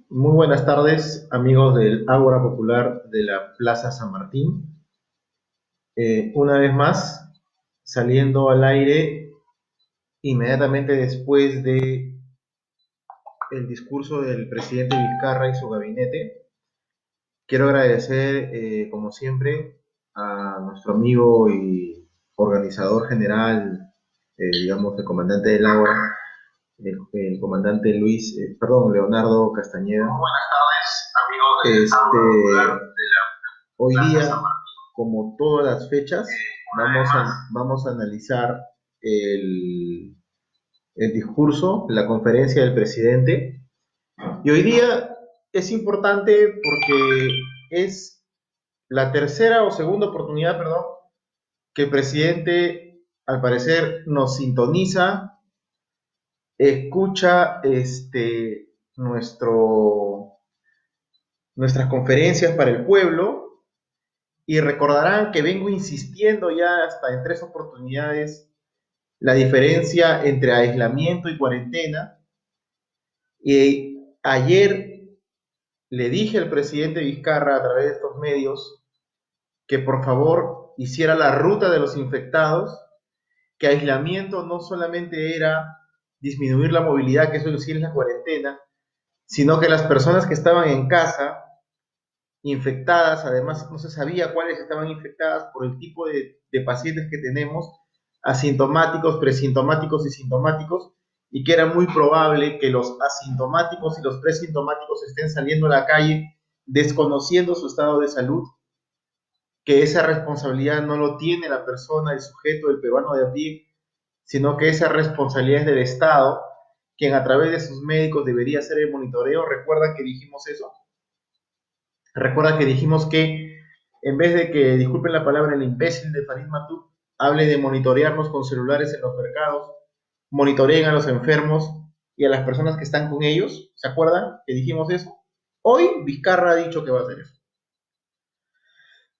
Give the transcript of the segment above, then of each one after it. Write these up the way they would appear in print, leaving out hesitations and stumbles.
Muy buenas tardes, amigos del Ágora Popular de la Plaza San Martín. Una vez más, saliendo al aire inmediatamente después de el discurso del presidente Vizcarra y su gabinete, quiero agradecer, como siempre, a nuestro amigo y organizador general, digamos, el comandante del Ágora, el comandante Leonardo Castañeda. Buenas tardes, amigos del Ágora Popular de la Hoy día, como todas las fechas, vamos a analizar el, el discurso, la conferencia del presidente. Y hoy día es importante porque es la tercera o segunda oportunidad, perdón, que el presidente, al parecer, nos sintoniza, escucha nuestro, nuestras conferencias para el pueblo. Y recordarán que vengo insistiendo ya hasta en 3 oportunidades la diferencia entre aislamiento y cuarentena. Y ayer le dije al presidente Vizcarra a través de estos medios que por favor hiciera la ruta de los infectados, que aislamiento no solamente era disminuir la movilidad, que eso sí es la cuarentena, sino que las personas que estaban en casa infectadas, además no se sabía cuáles estaban infectadas por el tipo de pacientes que tenemos, asintomáticos, presintomáticos y sintomáticos, y que era muy probable que los asintomáticos y los presintomáticos estén saliendo a la calle desconociendo su estado de salud, que esa responsabilidad no lo tiene la persona, el sujeto, el peruano de a pie, sino que esa responsabilidad es del Estado, quien a través de sus médicos debería hacer el monitoreo. ¿Recuerdan que dijimos eso? Recuerda que dijimos que en vez de que, disculpen la palabra, el imbécil de Farid Matuk hable de monitorearnos con celulares en los mercados, monitoreen a los enfermos y a las personas que están con ellos. ¿Se acuerdan que dijimos eso? Hoy Vizcarra ha dicho que va a hacer eso.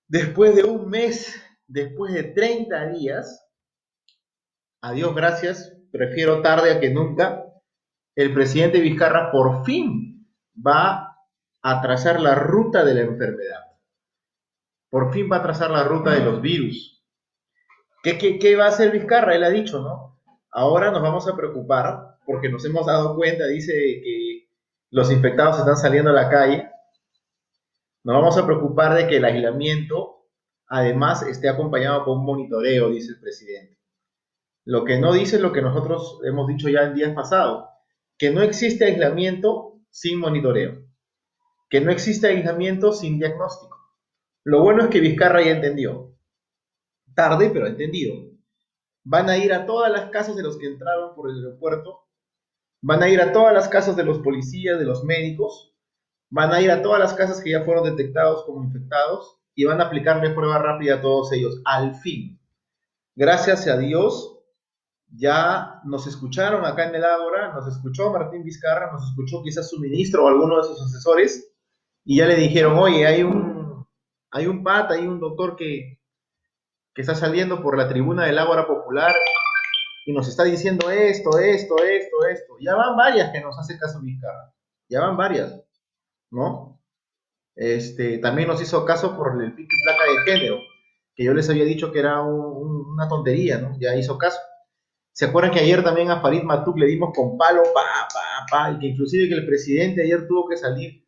Después de un mes, después de 30 días, a Dios gracias, prefiero tarde a que nunca, el presidente Vizcarra por fin va a trazar la ruta de la enfermedad. Por fin va a trazar la ruta de los virus. ¿Qué va a hacer Vizcarra? Él ha dicho, ¿no? Ahora nos vamos a preocupar porque nos hemos dado cuenta, dice, que los infectados están saliendo a la calle. Nos vamos a preocupar de que el aislamiento, además, esté acompañado con un monitoreo, dice el presidente. Lo que no dice es lo que nosotros hemos dicho ya en días pasados, que no existe aislamiento sin monitoreo, que no existe aislamiento sin diagnóstico. Lo bueno es que Vizcarra ya entendió. Tarde, pero entendido. Van a ir a todas las casas de los que entraron por el aeropuerto, van a ir a todas las casas de los policías, de los médicos, van a ir a todas las casas que ya fueron detectados como infectados y van a aplicarle prueba rápida a todos ellos. Al fin, gracias a Dios, ya nos escucharon acá en el Ágora, nos escuchó Martín Vizcarra, nos escuchó quizás su ministro o alguno de sus asesores y ya le dijeron, oye, hay un pata, hay un doctor que está saliendo por la tribuna del Ágora Popular y nos está diciendo esto. Ya van varias que nos hace caso Vizcarra. Ya van varias, ¿no? También nos hizo caso por el pico y placa de género, que yo les había dicho que era una tontería, ¿no? Ya hizo caso. ¿Se acuerdan que ayer también a Farid Matuk le dimos con palo, y que inclusive que el presidente ayer tuvo que salir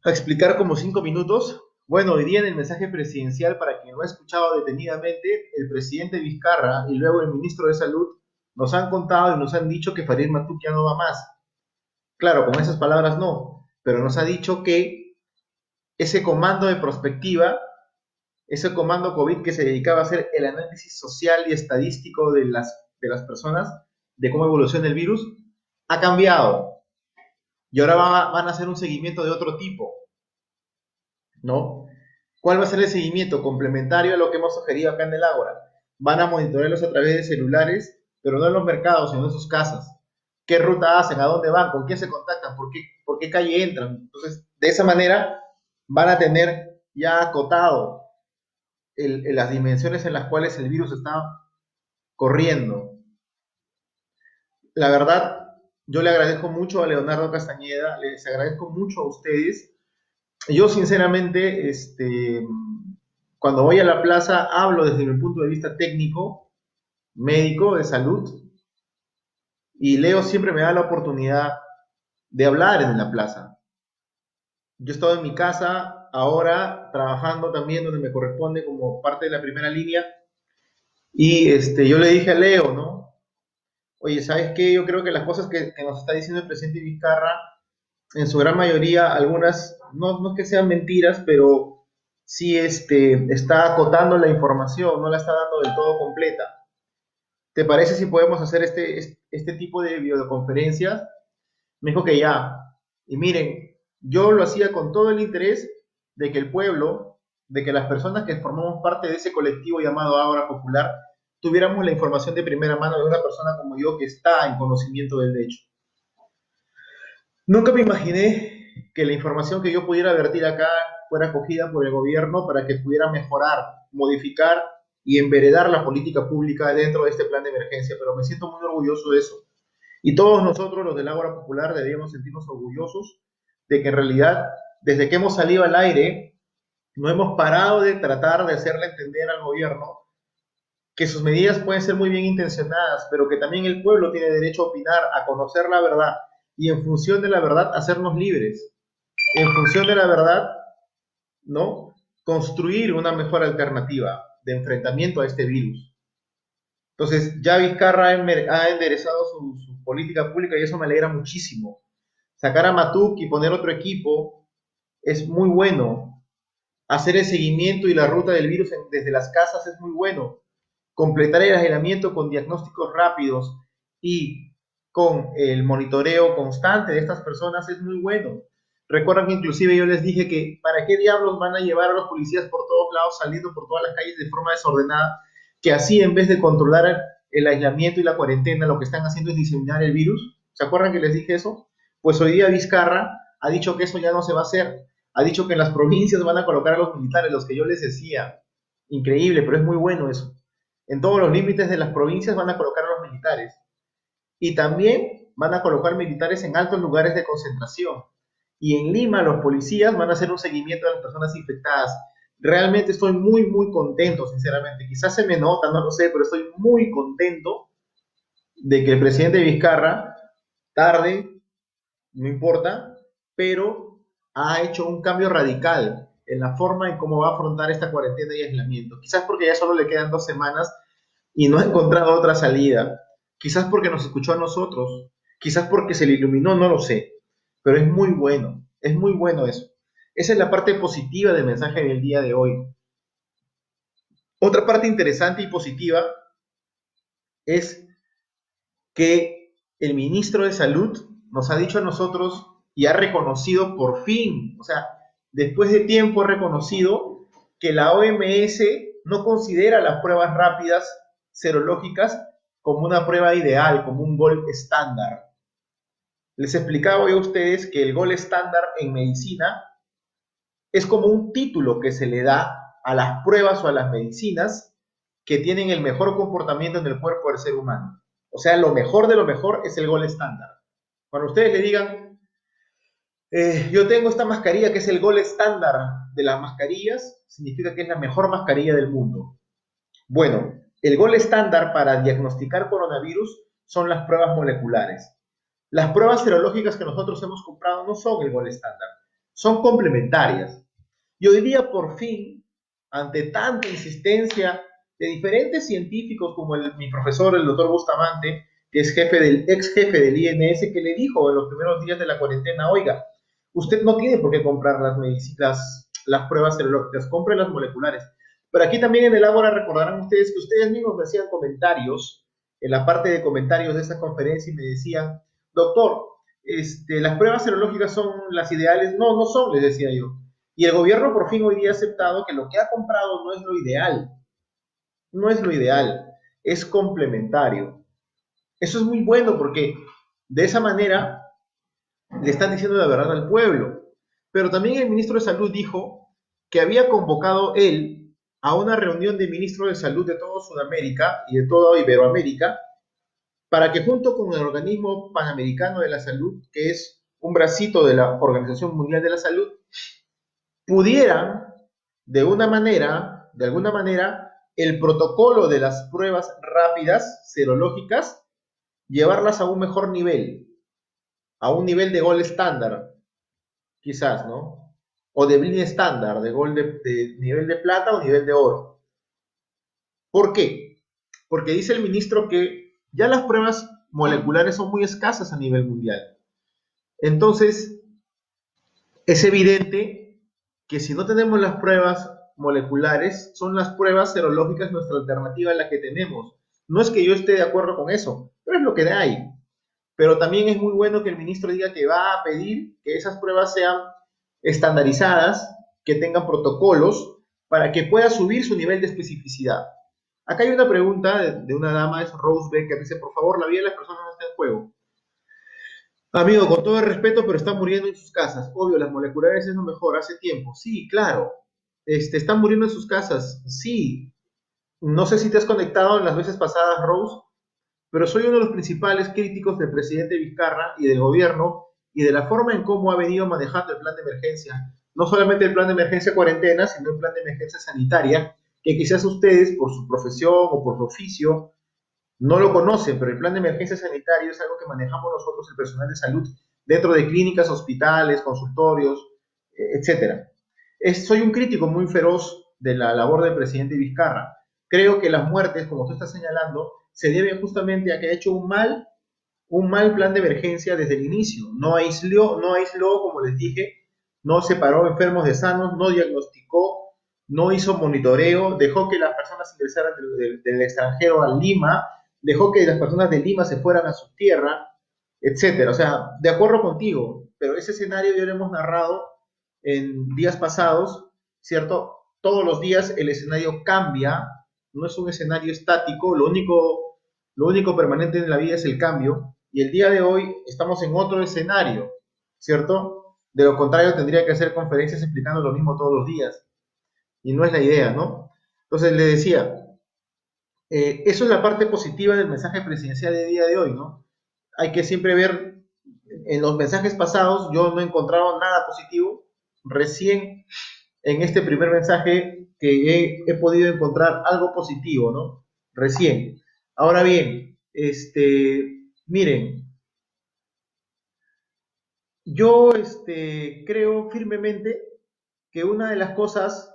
a explicar como 5 minutos? Bueno, hoy día en el mensaje presidencial, para quien lo ha escuchado detenidamente, el presidente Vizcarra y luego el ministro de Salud nos han contado y nos han dicho que Farid Matuk ya no va más. Claro, con esas palabras no, pero nos ha dicho que ese comando de prospectiva, ese comando COVID que se dedicaba a hacer el análisis social y estadístico de las personas, de cómo evoluciona el virus, ha cambiado. Y ahora van a hacer un seguimiento de otro tipo, ¿no? ¿Cuál va a ser el seguimiento? Complementario a lo que hemos sugerido acá en el Ágora. Van a monitorearlos a través de celulares, pero no en los mercados, sino en sus casas. ¿Qué ruta hacen? ¿A dónde van? ¿Con quién se contactan? ¿Por qué calle entran? Entonces, de esa manera van a tener ya acotado las dimensiones en las cuales el virus está corriendo. La verdad, yo le agradezco mucho a Leonardo Castañeda, les agradezco mucho a ustedes. Yo sinceramente, cuando voy a la plaza, hablo desde mi punto de vista técnico, médico, de salud, y Leo siempre me da la oportunidad de hablar en la plaza. Yo he estado en mi casa ahora trabajando también donde me corresponde como parte de la primera línea, y yo le dije a Leo, ¿no? Oye, ¿sabes qué? Yo creo que las cosas que nos está diciendo el presidente Vizcarra, en su gran mayoría, algunas, no es que sean mentiras, pero sí está acotando la información, no la está dando del todo completa. ¿Te parece si podemos hacer este tipo de videoconferencias? Me dijo que ya. Y miren, yo lo hacía con todo el interés de que el pueblo, de que las personas que formamos parte de ese colectivo llamado Ágora Popular, tuviéramos la información de primera mano de una persona como yo que está en conocimiento del hecho. Nunca me imaginé que la información que yo pudiera vertir acá fuera acogida por el gobierno para que pudiera mejorar, modificar y enveredar la política pública dentro de este plan de emergencia, pero me siento muy orgulloso de eso. Y todos nosotros, los del Ágora Popular, deberíamos sentirnos orgullosos de que en realidad, desde que hemos salido al aire, no hemos parado de tratar de hacerle entender al gobierno que sus medidas pueden ser muy bien intencionadas, pero que también el pueblo tiene derecho a opinar, a conocer la verdad y en función de la verdad hacernos libres. En función de la verdad, ¿no? Construir una mejor alternativa de enfrentamiento a este virus. Entonces, ya Vizcarra ha enderezado su política pública y eso me alegra muchísimo. Sacar a Matuk y poner otro equipo es muy bueno. Hacer el seguimiento y la ruta del virus desde las casas es muy bueno. Completar el aislamiento con diagnósticos rápidos y con el monitoreo constante de estas personas es muy bueno. Recuerdan que inclusive yo les dije que para qué diablos van a llevar a los policías por todos lados, saliendo por todas las calles de forma desordenada, que así en vez de controlar el aislamiento y la cuarentena, lo que están haciendo es diseminar el virus. ¿Se acuerdan que les dije eso? Pues hoy día Vizcarra ha dicho que eso ya no se va a hacer. Ha dicho que en las provincias van a colocar a los militares, los que yo les decía. Increíble, pero es muy bueno eso. En todos los límites de las provincias van a colocar a los militares. Y también van a colocar militares en altos lugares de concentración. Y en Lima los policías van a hacer un seguimiento de las personas infectadas. Realmente estoy muy, muy contento, sinceramente. Quizás se me nota, no lo sé, pero estoy muy contento de que el presidente Vizcarra, tarde, no importa, pero ha hecho un cambio radical en la forma en cómo va a afrontar esta cuarentena y aislamiento. Quizás porque ya solo le quedan 2 semanas y no ha encontrado otra salida. Quizás porque nos escuchó a nosotros, quizás porque se le iluminó, no lo sé. Pero es muy bueno eso. Esa es la parte positiva del mensaje del día de hoy. Otra parte interesante y positiva es que el ministro de Salud nos ha dicho a nosotros y ha reconocido por fin, o sea, después de tiempo ha reconocido que la OMS no considera las pruebas rápidas serológicas como una prueba ideal, como un gold estándar. Les explicaba yo a ustedes que el gold estándar en medicina es como un título que se le da a las pruebas o a las medicinas que tienen el mejor comportamiento en el cuerpo del ser humano. O sea, lo mejor de lo mejor es el gold estándar. Cuando ustedes le digan, yo tengo esta mascarilla que es el gold estándar de las mascarillas, significa que es la mejor mascarilla del mundo. Bueno, el gold estándar para diagnosticar coronavirus son las pruebas moleculares. Las pruebas serológicas que nosotros hemos comprado no son el gold estándar, son complementarias. Y hoy día, por fin, ante tanta insistencia de diferentes científicos como mi profesor, el doctor Bustamante, que es ex jefe del INS, que le dijo en los primeros días de la cuarentena, oiga, usted no tiene por qué comprar las pruebas serológicas, compre las moleculares. Pero aquí también en el Ágora recordarán ustedes que ustedes mismos me hacían comentarios, en la parte de comentarios de esa conferencia, y me decían, doctor, las pruebas serológicas son las ideales. No, no son, les decía yo. Y el gobierno por fin hoy día ha aceptado que lo que ha comprado no es lo ideal. No es lo ideal, es complementario. Eso es muy bueno porque de esa manera le están diciendo la verdad al pueblo. Pero también el ministro de Salud dijo que había convocado él a una reunión de ministros de salud de toda Sudamérica y de toda Iberoamérica para que junto con el Organismo Panamericano de la Salud, que es un bracito de la Organización Mundial de la Salud, pudieran, de alguna manera, el protocolo de las pruebas rápidas, serológicas, llevarlas a un mejor nivel, a un nivel de gol estándar, quizás, ¿no? O de blind estándar, de gol de nivel de plata o nivel de oro. ¿Por qué? Porque dice el ministro que ya las pruebas moleculares son muy escasas a nivel mundial. Entonces, es evidente que si no tenemos las pruebas moleculares, son las pruebas serológicas nuestra alternativa a la que tenemos. No es que yo esté de acuerdo con eso, pero es lo que hay. Pero también es muy bueno que el ministro diga que va a pedir que esas pruebas sean estandarizadas, que tengan protocolos, para que pueda subir su nivel de especificidad. Acá hay una pregunta de una dama, es Rose Beck, que dice, por favor, la vida de las personas no está en juego. Amigo, con todo el respeto, pero están muriendo en sus casas. Obvio, las moleculares es lo mejor, hace tiempo. Sí, claro. Están muriendo en sus casas. Sí. No sé si te has conectado en las veces pasadas, Rose, pero soy uno de los principales críticos del presidente Vizcarra y del gobierno y de la forma en cómo ha venido manejando el plan de emergencia. No solamente el plan de emergencia cuarentena, sino el plan de emergencia sanitaria, que quizás ustedes, por su profesión o por su oficio, no lo conocen, pero el plan de emergencia sanitario es algo que manejamos nosotros, el personal de salud, dentro de clínicas, hospitales, consultorios, etcétera. Soy un crítico muy feroz de la labor del presidente Vizcarra. Creo que las muertes, como tú estás señalando, se deben justamente a que ha hecho un mal plan de emergencia desde el inicio. No aisló, como les dije, no separó enfermos de sanos, no diagnosticó, no hizo monitoreo, dejó que las personas ingresaran del extranjero a Lima, dejó que las personas de Lima se fueran a su tierra, etcétera. O sea, de acuerdo contigo, pero ese escenario ya lo hemos narrado en días pasados, ¿cierto? Todos los días el escenario cambia, no es un escenario estático, lo único permanente en la vida es el cambio, y el día de hoy estamos en otro escenario, ¿cierto? De lo contrario, tendría que hacer conferencias explicando lo mismo todos los días, y no es la idea, ¿no? Entonces le decía, eso es la parte positiva del mensaje presidencial del día de hoy, ¿no? Hay que siempre ver, en los mensajes pasados yo no he encontrado nada positivo, recién en este primer mensaje que he podido encontrar algo positivo, ¿no? Recién. Ahora bien, miren, yo creo firmemente que una de las cosas,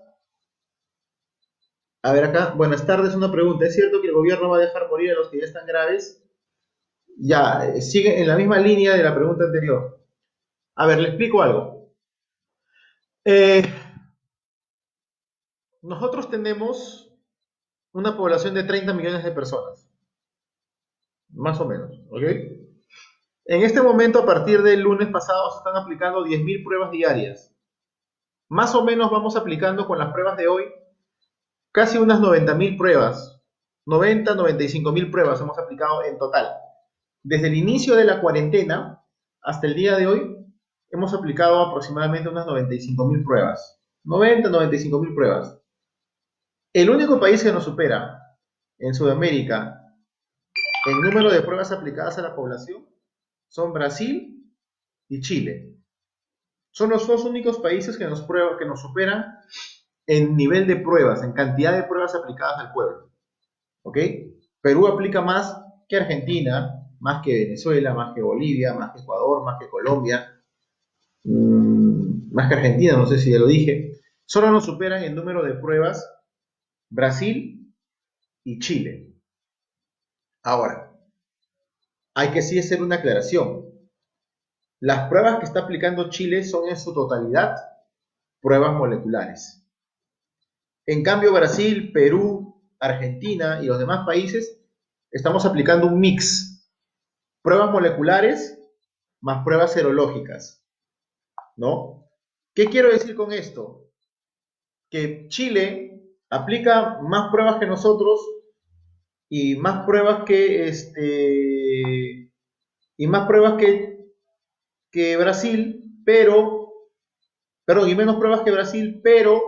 a ver acá, buenas tardes, una pregunta, ¿es cierto que el gobierno va a dejar morir a los que ya están graves? Ya, sigue en la misma línea de la pregunta anterior. A ver, le explico algo. Eh, nosotros tenemos una población de 30 millones de personas, más o menos, ¿ok? En este momento, a partir del lunes pasado, se están aplicando 10.000 pruebas diarias. Más o menos vamos aplicando con las pruebas de hoy casi unas 90.000 pruebas. 95.000 pruebas hemos aplicado en total. Desde el inicio de la cuarentena hasta el día de hoy, hemos aplicado aproximadamente unas 95.000 pruebas. 95.000 pruebas. El único país que nos supera en Sudamérica en número de pruebas aplicadas a la población son Brasil y Chile. Son los dos únicos países que nos superan en nivel de pruebas, en cantidad de pruebas aplicadas al pueblo. ¿Ok? Perú aplica más que Argentina, más que Venezuela, más que Bolivia, más que Ecuador, más que Colombia, más que Argentina, no sé si ya lo dije. Solo nos superan en número de pruebas Brasil y Chile. Ahora, hay que sí hacer una aclaración. Las pruebas que está aplicando Chile son en su totalidad pruebas moleculares. En cambio, Brasil, Perú, Argentina y los demás países estamos aplicando un mix. Pruebas moleculares más pruebas serológicas, ¿no? ¿Qué quiero decir con esto? Que Chile aplica más pruebas que nosotros y más pruebas que Brasil, perdón, y menos pruebas que Brasil, pero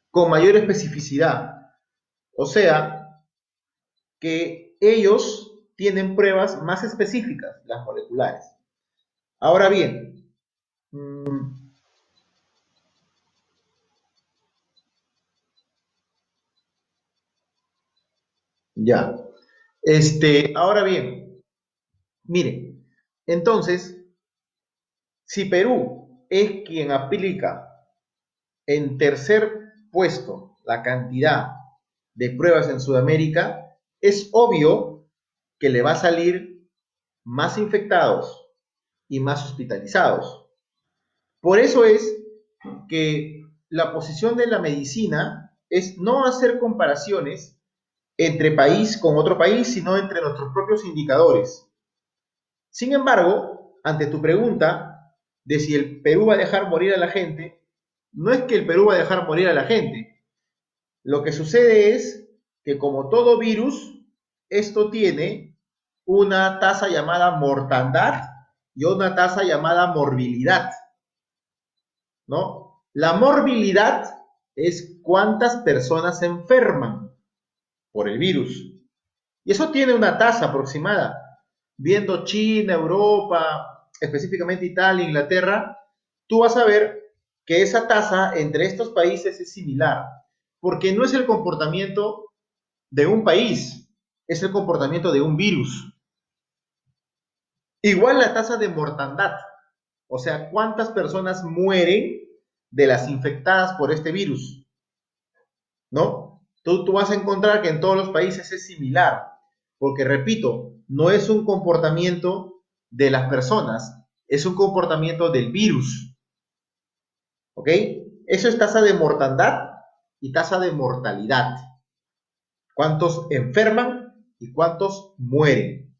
con mayor especificidad. O sea, que ellos tienen pruebas más específicas, las moleculares. Ahora bien, ya. Ahora bien, miren, entonces, si Perú es quien aplica en tercer puesto la cantidad de pruebas en Sudamérica, es obvio que le va a salir más infectados y más hospitalizados. Por eso es que la posición de la medicina es no hacer comparaciones entre país con otro país, sino entre nuestros propios indicadores. Sin embargo, ante tu pregunta de si el Perú va a dejar morir a la gente, no es que el Perú va a dejar morir a la gente. Lo que sucede es que como todo virus, esto tiene una tasa llamada mortandad y una tasa llamada morbilidad, ¿no? La morbilidad es cuántas personas se enferman por el virus. Y eso tiene una tasa aproximada. Viendo China, Europa, específicamente Italia, Inglaterra, tú vas a ver que esa tasa entre estos países es similar, porque no es el comportamiento de un país, es el comportamiento de un virus. Igual la tasa de mortandad, o sea, cuántas personas mueren de las infectadas por este virus, ¿no? Tú vas a encontrar que en todos los países es similar, porque repito, no es un comportamiento de las personas, es un comportamiento del virus, ¿ok? Eso es tasa de mortandad y tasa de mortalidad. ¿Cuántos enferman y cuántos mueren?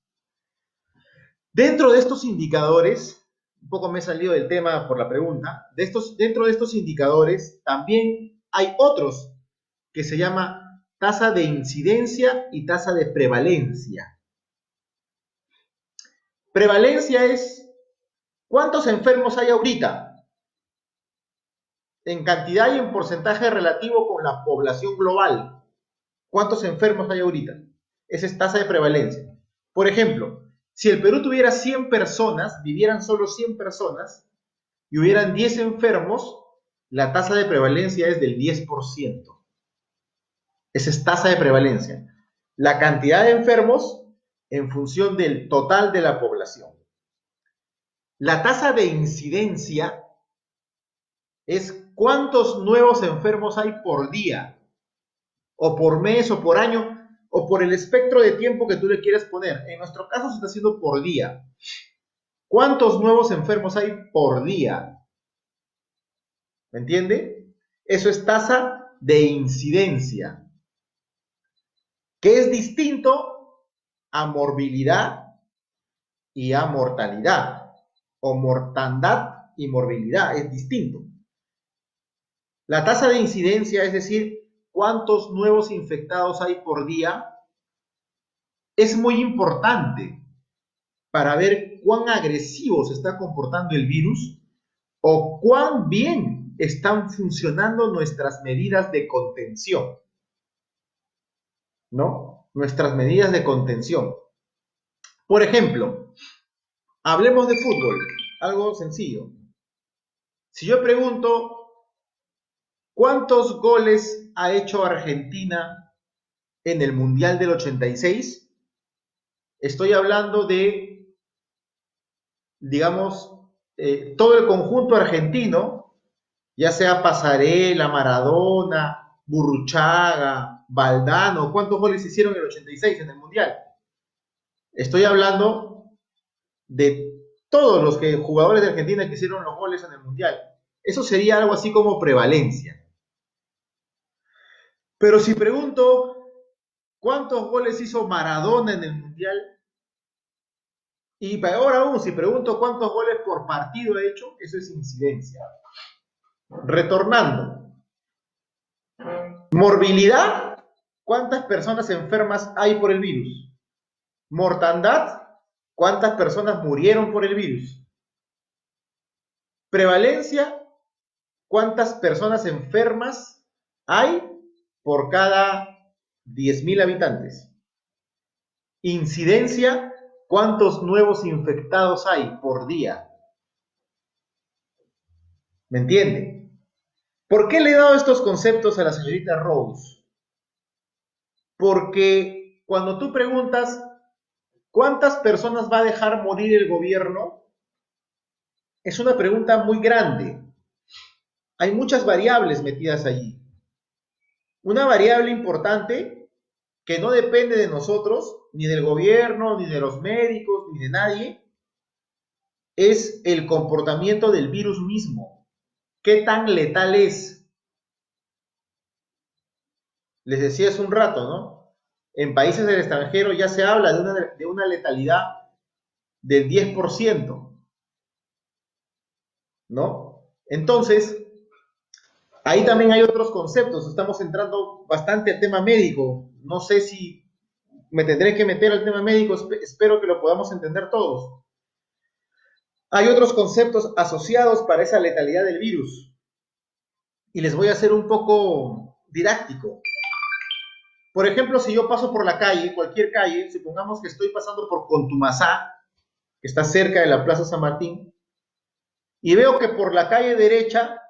Dentro de estos indicadores, un poco me he salido del tema por la pregunta, dentro de estos indicadores también hay otros que se llama tasa de incidencia y tasa de prevalencia. Prevalencia es cuántos enfermos hay ahorita en cantidad y en porcentaje relativo con la población global. ¿Cuántos enfermos hay ahorita? Esa es tasa de prevalencia. Por ejemplo, si el Perú tuviera 100 personas, vivieran solo 100 personas y hubieran 10 enfermos, la tasa de prevalencia es del 10%. Esa es tasa de prevalencia. La cantidad de enfermos en función del total de la población. La tasa de incidencia es cuántos nuevos enfermos hay por día, o por mes, o por año, o por el espectro de tiempo que tú le quieras poner. En nuestro caso se está haciendo por día. ¿Cuántos nuevos enfermos hay por día? ¿Me entiende? Eso es tasa de incidencia, que es distinto a morbilidad y a mortalidad, o mortandad y morbilidad, es distinto. La tasa de incidencia, es decir, cuántos nuevos infectados hay por día, es muy importante para ver cuán agresivo se está comportando el virus o cuán bien están funcionando nuestras medidas de contención, ¿no? Nuestras medidas de contención. Por ejemplo, hablemos de fútbol, algo sencillo. Si yo pregunto, ¿cuántos goles ha hecho Argentina en el Mundial del 86? Estoy hablando de, digamos, todo el conjunto argentino, ya sea Pasarela, Maradona, Burruchaga, Valdano. ¿Cuántos goles hicieron en el 86 en el Mundial? Estoy hablando de todos los jugadores de Argentina que hicieron los goles en el Mundial. Eso sería algo así como prevalencia. Pero si pregunto cuántos goles hizo Maradona en el Mundial, y peor aún, si pregunto cuántos goles por partido ha hecho, eso es incidencia. Retornando. Morbilidad, ¿cuántas personas enfermas hay por el virus? Mortandad, ¿cuántas personas murieron por el virus? Prevalencia, ¿cuántas personas enfermas hay por cada 10.000 habitantes? Incidencia, ¿cuántos nuevos infectados hay por día? ¿Me entiende? ¿Por qué le he dado estos conceptos a la señorita Rose? Porque cuando tú preguntas ¿cuántas personas va a dejar morir el gobierno? Es una pregunta muy grande. Hay muchas variables metidas allí. Una variable importante que no depende de nosotros, ni del gobierno, ni de los médicos, ni de nadie, es el comportamiento del virus mismo. ¿Qué tan letal es? Les decía hace un rato, ¿no? En países del extranjero ya se habla de una letalidad del 10%, ¿no? Entonces, ahí también hay otros conceptos. Estamos entrando bastante al tema médico. No sé si me tendré que meter al tema médico. Espero que lo podamos entender todos. Hay otros conceptos asociados para esa letalidad del virus. Y les voy a hacer un poco didáctico. Por ejemplo, si yo paso por la calle, cualquier calle, supongamos que estoy pasando por Contumazá, que está cerca de la Plaza San Martín, y veo que por la calle derecha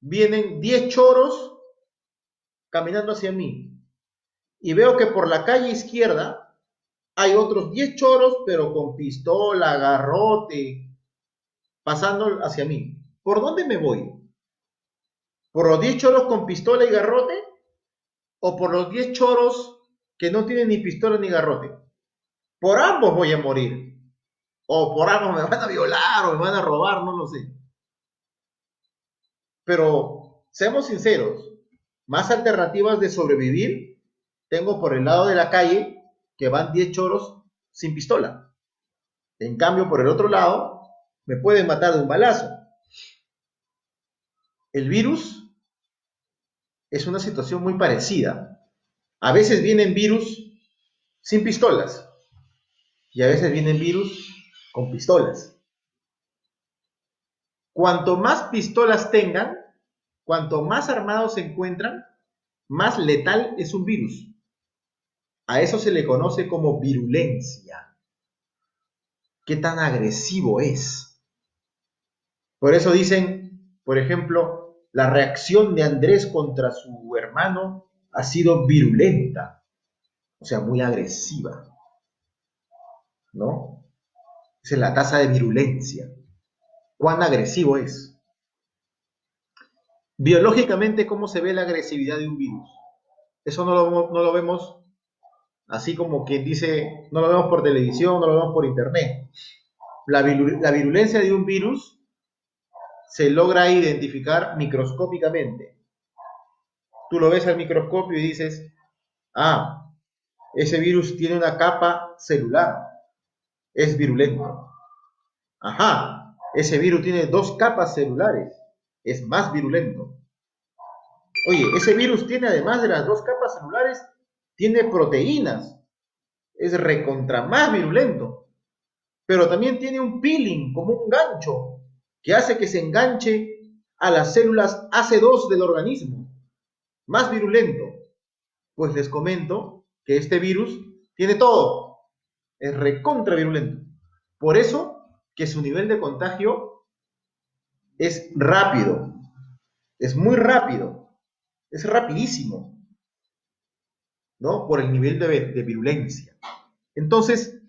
vienen 10 choros caminando hacia mí. Y veo que por la calle izquierda hay otros 10 choros, pero con pistola, garrote, pasando hacia mí. ¿Por dónde me voy? ¿Por los 10 choros con pistola y garrote? ¿O por los 10 choros que no tienen ni pistola ni garrote? Por ambos voy a morir. O por ambos me van a violar o me van a robar, no lo sé. Pero seamos sinceros, más alternativas de sobrevivir tengo por el lado de la calle que van 10 choros sin pistola. En cambio, por el otro lado, me pueden matar de un balazo. El virus es una situación muy parecida. A veces vienen virus sin pistolas y a veces vienen virus con pistolas. Cuanto más pistolas tengan, cuanto más armados se encuentran, más letal es un virus. A eso se le conoce como virulencia. ¿Qué tan agresivo es? Por eso dicen, por ejemplo, la reacción de Andrés contra su hermano ha sido virulenta, o sea, muy agresiva, ¿no? Esa es la tasa de virulencia. ¿Cuán agresivo es? Biológicamente, ¿cómo se ve la agresividad de un virus? Eso no lo vemos así como quien dice, no lo vemos por televisión, no lo vemos por internet. La virulencia de un virus se logra identificar microscópicamente. Tú lo ves al microscopio y dices, ah, ese virus tiene una capa celular, es virulento. Ajá, ese virus tiene 2 capas celulares, es más virulento. Oye, ese virus tiene además de las 2 capas celulares, tiene proteínas, es recontra más virulento. Pero también tiene un peeling, como un gancho, que hace que se enganche a las células AC2 del organismo, más virulento. Pues les comento que este virus tiene todo, es recontra virulento. Por eso que su nivel de contagio es rápido, es muy rápido, es rapidísimo, ¿no? Por el nivel de virulencia. Entonces,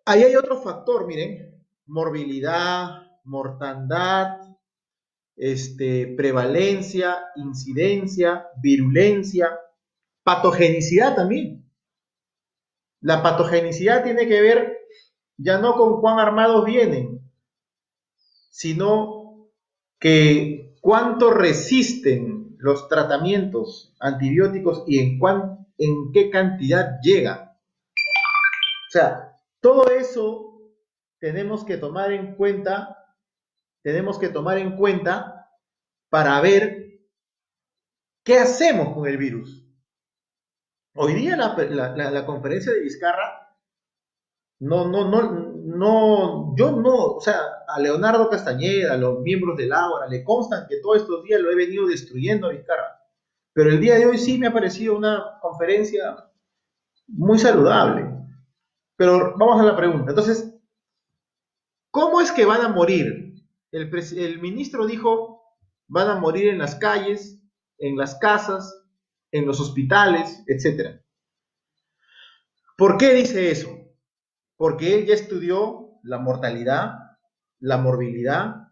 ahí hay otro factor, miren, morbilidad, mortandad, prevalencia, incidencia, virulencia, patogenicidad también. La patogenicidad tiene que ver ya no con cuán armados vienen, sino que cuánto resisten los tratamientos antibióticos y en qué cantidad llegan. O sea, todo eso tenemos que tomar en cuenta, para ver qué hacemos con el virus. Hoy día la conferencia de Vizcarra, o sea, a Leonardo Castañeda, a los miembros del Ágora, le constan que todos estos días lo he venido destruyendo a Vizcarra. Pero el día de hoy sí me ha parecido una conferencia muy saludable. Pero vamos a la pregunta. Entonces, ¿cómo es que van a morir? El ministro dijo, van a morir en las calles, en las casas, en los hospitales, etcétera. ¿Por qué dice eso? Porque él ya estudió la mortalidad, la morbilidad,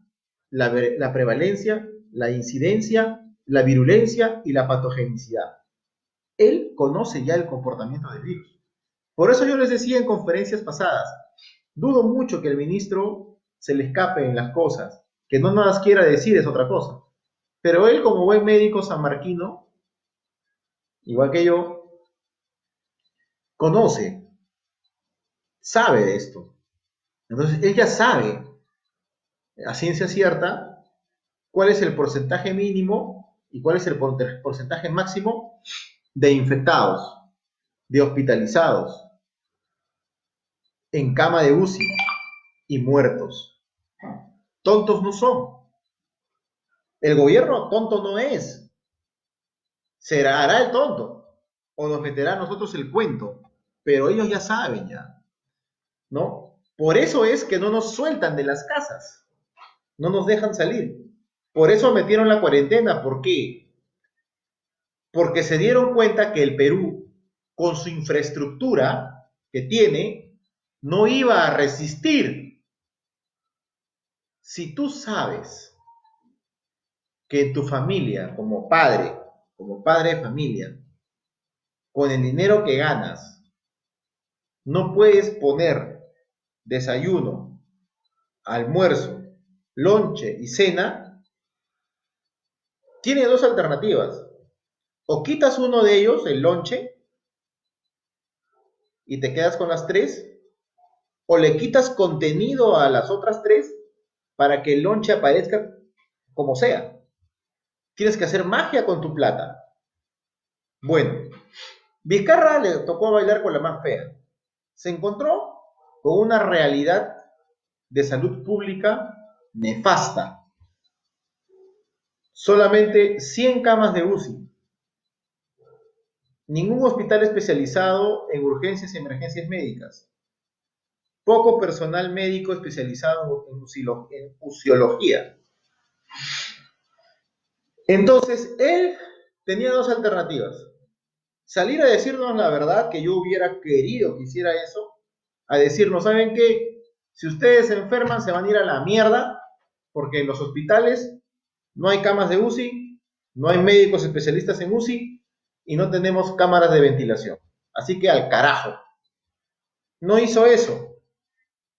la prevalencia, la incidencia, la virulencia y la patogenicidad. Él conoce ya el comportamiento del virus. Por eso yo les decía en conferencias pasadas, dudo mucho que el ministro se le escape en las cosas, que no nos las quiera decir es otra cosa. Pero él, como buen médico sanmarquino, igual que yo, conoce, sabe de esto. Entonces, él ya sabe, a ciencia cierta, cuál es el porcentaje mínimo y cuál es el porcentaje máximo de infectados, de hospitalizados, en cama de UCI y muertos. Tontos no son. El gobierno tonto no es. Hará el tonto o nos meterá a nosotros el cuento, pero ellos ya saben ya, ¿no? Por eso es que no nos sueltan de las casas, no nos dejan salir. Por eso metieron la cuarentena. ¿Por qué? Porque se dieron cuenta que el Perú, con su infraestructura que tiene, no iba a resistir. Si tú sabes que en tu familia, como padre de familia, con el dinero que ganas, no puedes poner desayuno, almuerzo, lonche y cena, tiene dos alternativas. O quitas uno de ellos, el lonche, y te quedas con las tres, o le quitas contenido a las otras tres para que el lonche aparezca como sea. Tienes que hacer magia con tu plata. Bueno, Vizcarra le tocó bailar con la más fea. Se encontró con una realidad de salud pública nefasta. Solamente 100 camas de UCI. Ningún hospital especializado en urgencias y emergencias médicas. Poco personal médico especializado en usiología. Entonces, él tenía dos alternativas. Salir a decirnos la verdad, que yo hubiera querido que hiciera eso, a decirnos, ¿saben qué? Si ustedes se enferman, se van a ir a la mierda, porque en los hospitales no hay camas de UCI, no hay médicos especialistas en UCI y no tenemos cámaras de ventilación. Así que al carajo. No hizo eso.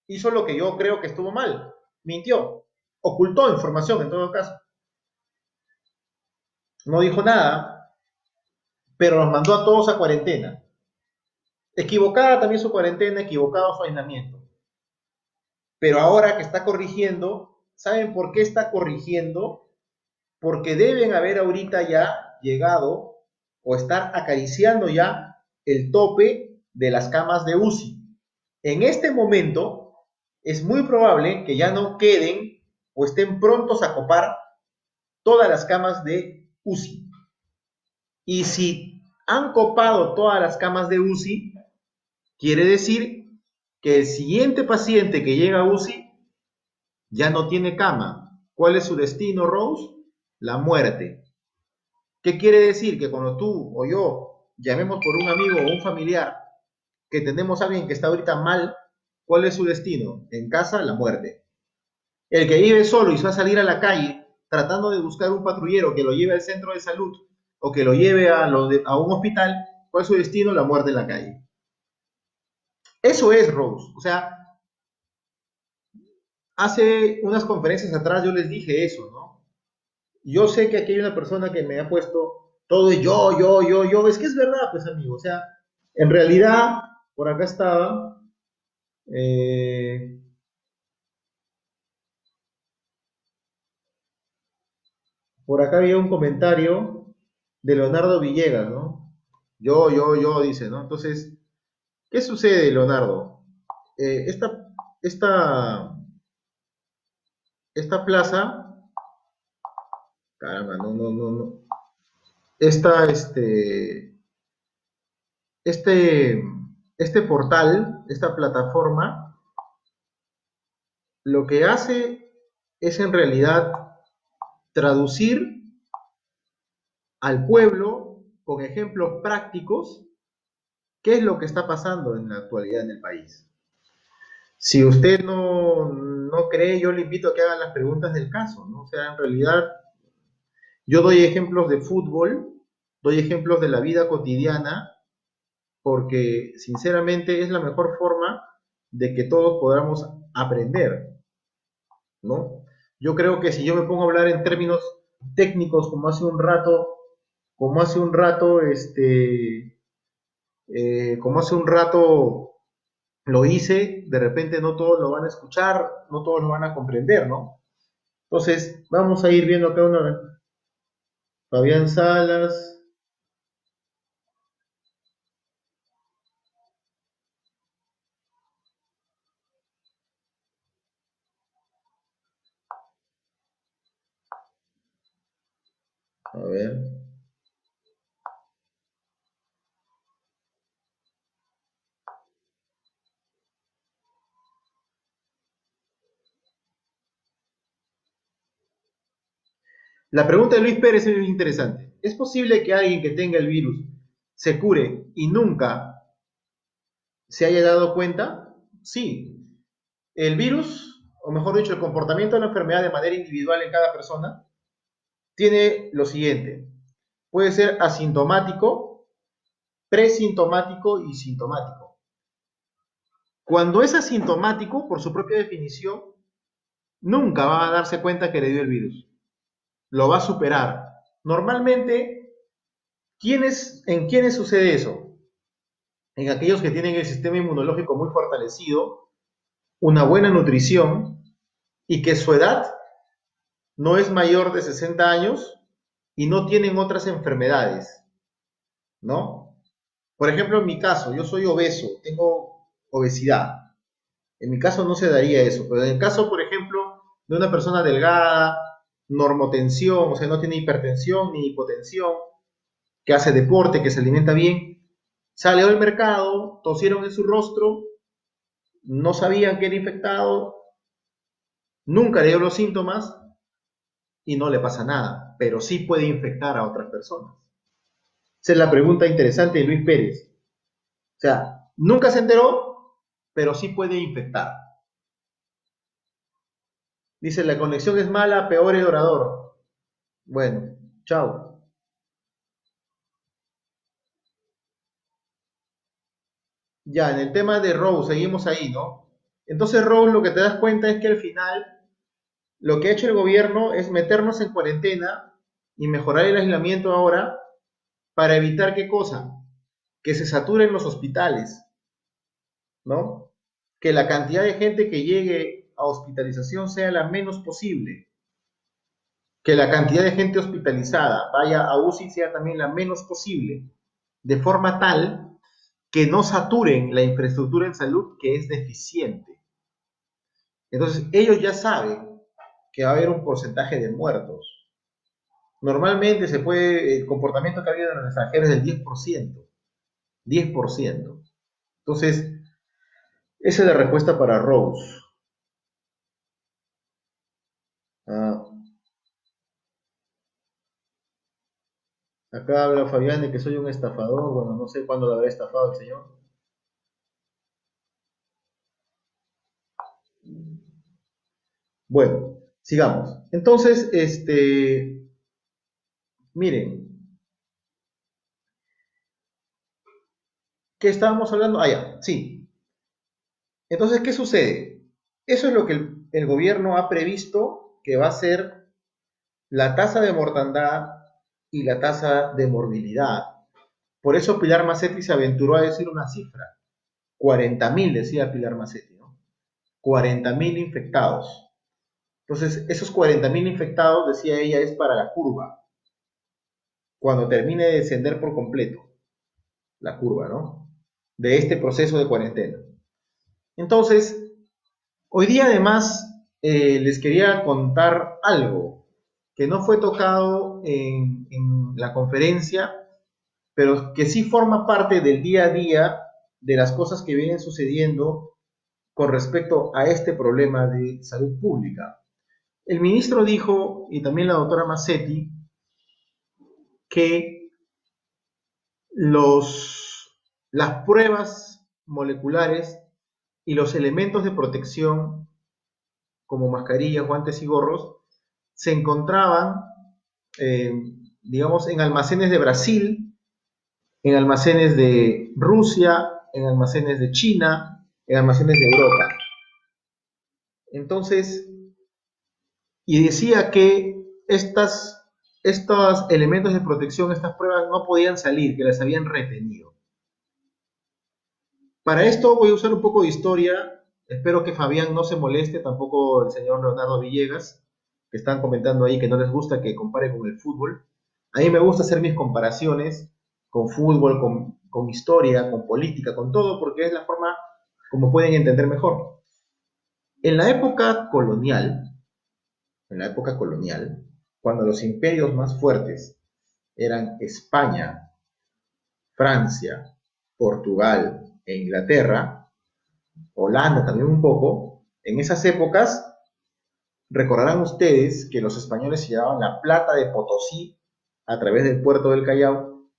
Hizo lo que yo creo que estuvo mal. Mintió. Ocultó información en todo caso. No dijo nada, pero nos mandó a todos a cuarentena. Equivocada también su cuarentena, equivocado su aislamiento. Pero ahora que está corrigiendo, ¿saben por qué está corrigiendo? Porque deben haber ahorita ya llegado o estar acariciando ya el tope de las camas de UCI. En este momento es muy probable que ya no queden o estén prontos a copar todas las camas de UCI. Y si han copado todas las camas de UCI, quiere decir que el siguiente paciente que llega a UCI ya no tiene cama. ¿Cuál es su destino, Rose? La muerte. ¿Qué quiere decir? Que cuando tú o yo llamemos por un amigo o un familiar que tenemos a alguien que está ahorita mal, ¿cuál es su destino? En casa, la muerte. El que vive solo y va a salir a la calle tratando de buscar un patrullero que lo lleve al centro de salud o que lo lleve a un hospital, ¿cuál es su destino? La muerte en la calle. Eso es, Rose. O sea, hace unas conferencias atrás yo les dije eso, ¿no? Yo sé que aquí hay una persona que me ha puesto todo de yo. Es que es verdad, pues, amigo. O sea, en realidad, por acá estaba. eh, por acá había un comentario de Leonardo Villegas, ¿no? Dice, ¿no? Entonces, ¿qué sucede, Leonardo? Eh, esta, esta, esta plaza, caramba, no. Esta, este, este portal, esta plataforma, lo que hace es en realidad traducir al pueblo con ejemplos prácticos qué es lo que está pasando en la actualidad en el país. Si usted no cree, yo le invito a que haga las preguntas del caso, ¿no? O sea, en realidad yo doy ejemplos de fútbol, doy ejemplos de la vida cotidiana, porque sinceramente es la mejor forma de que todos podamos aprender, ¿no? Yo creo que si yo me pongo a hablar en términos técnicos como hace un rato, como hace un rato lo hice, de repente no todos lo van a escuchar, no todos lo van a comprender, ¿no? Entonces, vamos a ir viendo acá una vez. Fabián Salas, a ver. La pregunta de Luis Pérez es muy interesante. ¿Es posible que alguien que tenga el virus se cure y nunca se haya dado cuenta? Sí. El virus, o mejor dicho, el comportamiento de la enfermedad de manera individual en cada persona, tiene lo siguiente. Puede ser asintomático, presintomático y sintomático. Cuando es asintomático, por su propia definición, nunca va a darse cuenta que le dio el virus. Lo va a superar. Normalmente, ¿en quiénes sucede eso? En aquellos que tienen el sistema inmunológico muy fortalecido, una buena nutrición y que su edad no es mayor de 60 años y no tienen otras enfermedades, ¿no? Por ejemplo, en mi caso, yo soy obeso, tengo obesidad. En mi caso no se daría eso, pero en el caso, por ejemplo, de una persona delgada, normotensión, o sea, no tiene hipertensión ni hipotensión, que hace deporte, que se alimenta bien, salió al mercado, tosieron en su rostro, no sabían que era infectado, nunca le dio los síntomas y no le pasa nada, pero sí puede infectar a otras personas. Esa es la pregunta interesante de Luis Pérez. O sea, nunca se enteró, pero sí puede infectar. Dice, la conexión es mala, peor el orador. Bueno, chao. Ya, en el tema de Rose, seguimos ahí, ¿no? Entonces, Rose, lo que te das cuenta es que al final lo que ha hecho el gobierno es meternos en cuarentena y mejorar el aislamiento ahora para evitar qué cosa? Que se saturen los hospitales, ¿no? Que la cantidad de gente que llegue a hospitalización sea la menos posible, que la cantidad de gente hospitalizada vaya a UCI sea también la menos posible, de forma tal que no saturen la infraestructura en salud que es deficiente. Entonces, ellos ya saben que va a haber un porcentaje de muertos. Normalmente el comportamiento que ha habido en el extranjero es del 10%. 10%. Entonces, esa es la respuesta para Rose. Ah, acá habla Fabián de que soy un estafador. Bueno, no sé cuándo lo habrá estafado el señor. Bueno, sigamos. Entonces, miren, ¿qué estábamos hablando? Ah, ya, sí. Entonces, ¿qué sucede? Eso es lo que el gobierno ha previsto que va a ser la tasa de mortandad y la tasa de morbilidad. Por eso Pilar Macetti se aventuró a decir una cifra. 40.000 decía Pilar Macetti, ¿no? 40.000 infectados. Entonces, esos 40.000 infectados, decía ella, es para la curva. Cuando termine de descender por completo la curva, ¿no? De este proceso de cuarentena. Entonces, hoy día además les quería contar algo que no fue tocado en la conferencia, pero que sí forma parte del día a día de las cosas que vienen sucediendo con respecto a este problema de salud pública. El ministro dijo, y también la doctora Massetti, que las pruebas moleculares y los elementos de protección, como mascarillas, guantes y gorros, se encontraban, eh, digamos, en almacenes de Brasil, en almacenes de Rusia, en almacenes de China, en almacenes de Europa. Entonces, y decía que estos elementos de protección, estas pruebas no podían salir, que las habían retenido. Para esto voy a usar un poco de historia. Espero que Fabián no se moleste, tampoco el señor Leonardo Villegas, que están comentando ahí que no les gusta que compare con el fútbol. A mí me gusta hacer mis comparaciones con fútbol, con historia, con política, con todo, porque es la forma como pueden entender mejor. En la época colonial, cuando los imperios más fuertes eran España, Francia, Portugal e Inglaterra, Holanda también un poco, en esas épocas recordarán ustedes que los españoles llevaban la plata de Potosí a través del puerto del Callao,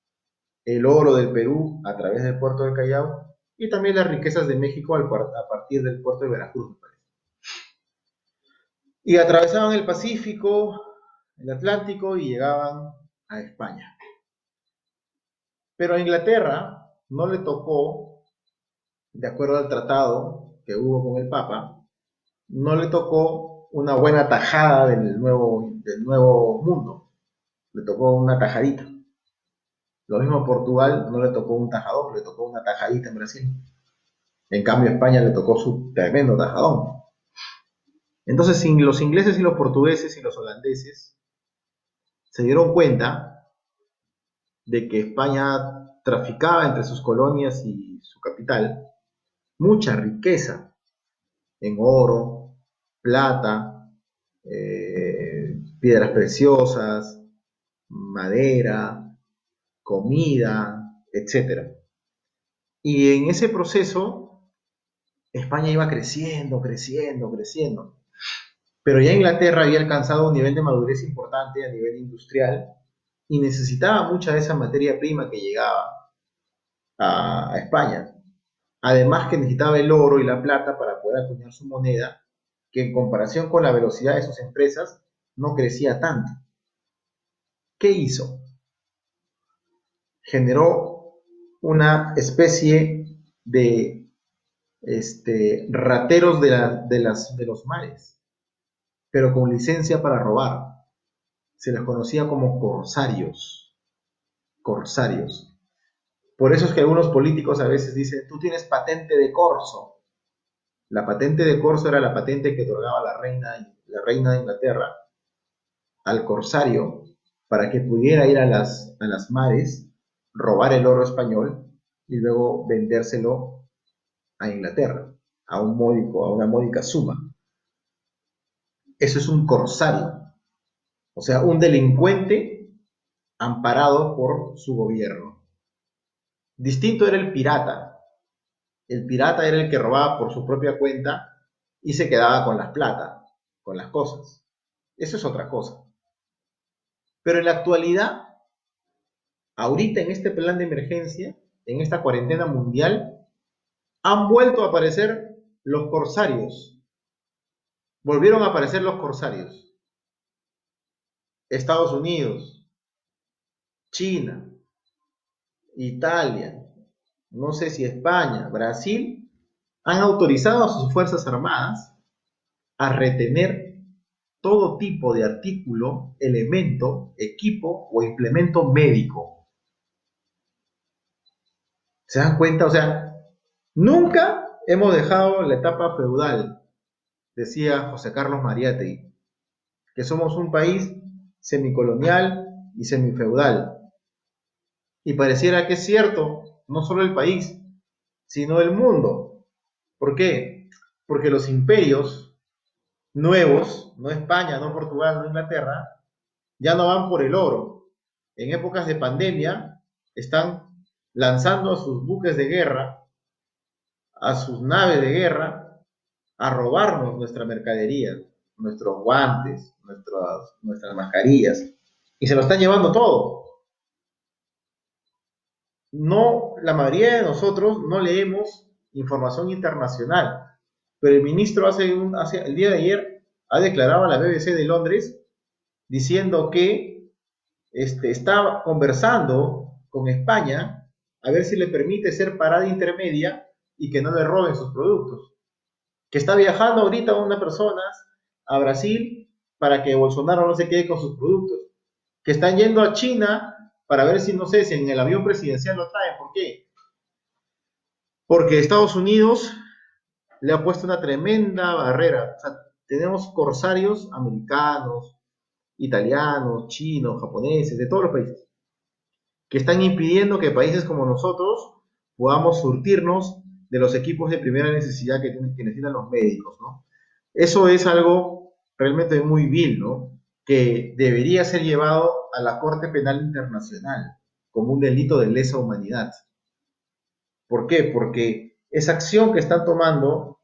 el oro del Perú a través del puerto del Callao y también las riquezas de México a partir del puerto de Veracruz, me parece. Y atravesaban el Pacífico, el Atlántico y llegaban a España. Pero a Inglaterra no le tocó, de acuerdo al tratado que hubo con el Papa, no le tocó una buena tajada del nuevo mundo. Le tocó una tajadita. Lo mismo a Portugal, no le tocó un tajadón, le tocó una tajadita en Brasil. En cambio a España le tocó su tremendo tajadón. Entonces los ingleses y los portugueses y los holandeses se dieron cuenta de que España traficaba entre sus colonias y su capital mucha riqueza en oro, plata, piedras preciosas, madera, comida, etcétera. Y en ese proceso España iba creciendo, creciendo, creciendo. Pero ya Inglaterra había alcanzado un nivel de madurez importante a nivel industrial y necesitaba mucha de esa materia prima que llegaba a España. Además que necesitaba el oro y la plata para poder acuñar su moneda, que en comparación con la velocidad de sus empresas no crecía tanto. ¿Qué hizo? Generó una especie de rateros de los mares, pero con licencia para robar. Se les conocía como corsarios. Corsarios. Por eso es que algunos políticos a veces dicen, tú tienes patente de corso. La patente de corso era la patente que otorgaba la reina de Inglaterra al corsario para que pudiera ir a las mares, robar el oro español y luego vendérselo a Inglaterra a una módica suma. Eso es un corsario, o sea, un delincuente amparado por su gobierno. Distinto era el pirata. El pirata era el que robaba por su propia cuenta y se quedaba con las plata, con las cosas. Eso es otra cosa. Pero en la actualidad, ahorita en este plan de emergencia, en esta cuarentena mundial, han vuelto a aparecer los corsarios. Volvieron a aparecer los corsarios. Estados Unidos, China, Italia, no sé si España, Brasil, han autorizado a sus Fuerzas Armadas a retener todo tipo de artículo, elemento, equipo o implemento médico. ¿Se dan cuenta? O sea, nunca hemos dejado la etapa feudal, decía José Carlos Mariátegui, que somos un país semicolonial y semifeudal. Y pareciera que es cierto, no solo el país, sino el mundo. ¿Por qué? Porque los imperios nuevos, no España, no Portugal, no Inglaterra, ya no van por el oro. En épocas de pandemia, están lanzando a sus buques de guerra, a sus naves de guerra, a robarnos nuestra mercadería, nuestros guantes, nuestras mascarillas, y se lo están llevando todo. No, la mayoría de nosotros no leemos información internacional, pero el ministro el día de ayer ha declarado a la BBC de Londres diciendo que está conversando con España a ver si le permite ser parada intermedia y que no le roben sus productos. Que está viajando ahorita una persona a Brasil para que Bolsonaro no se quede con sus productos. Que están yendo a China para ver si, no sé, si en el avión presidencial lo traen. ¿Por qué? Porque Estados Unidos le ha puesto una tremenda barrera. O sea, tenemos corsarios americanos, italianos, chinos, japoneses, de todos los países, que están impidiendo que países como nosotros podamos surtirnos de los equipos de primera necesidad que necesitan los médicos, ¿no? Eso es algo realmente muy vil, ¿no? Que debería ser llevado a la Corte Penal Internacional como un delito de lesa humanidad. ¿Por qué? Porque esa acción que están tomando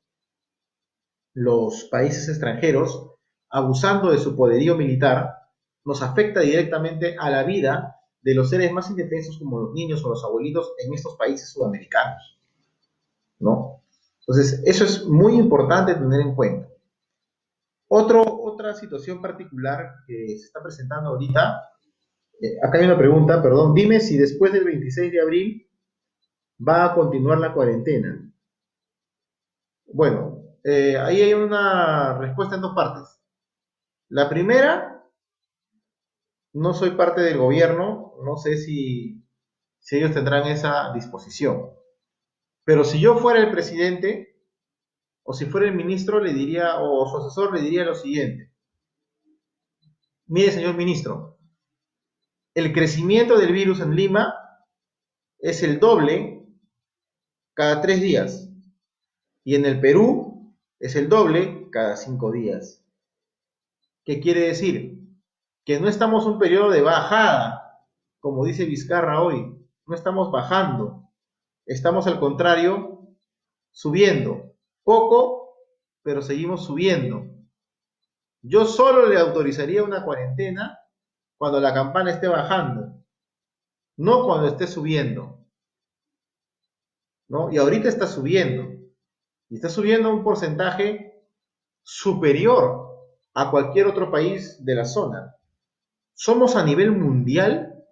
los países extranjeros, abusando de su poderío militar, nos afecta directamente a la vida de los seres más indefensos como los niños o los abuelitos en estos países sudamericanos, ¿no? Entonces, eso es muy importante tener en cuenta. Otra situación particular que se está presentando ahorita, acá hay una pregunta, perdón, dime si después del 26 de abril va a continuar la cuarentena. Bueno, ahí hay una respuesta en dos partes. La primera, no soy parte del gobierno, no sé si ellos tendrán esa disposición. Pero si yo fuera el presidente, o si fuera el ministro, le diría, o su asesor le diría lo siguiente. Mire, señor ministro, el crecimiento del virus en Lima es el doble cada 3 días. Y en el Perú es el doble cada 5 días. ¿Qué quiere decir? Que no estamos en un periodo de bajada, como dice Vizcarra hoy. No estamos bajando. Estamos al contrario, subiendo. Poco, pero seguimos subiendo. Yo solo le autorizaría una cuarentena cuando la campana esté bajando, no cuando esté subiendo, ¿no? Y ahorita está subiendo. Y está subiendo un porcentaje superior a cualquier otro país de la zona. Somos a nivel mundial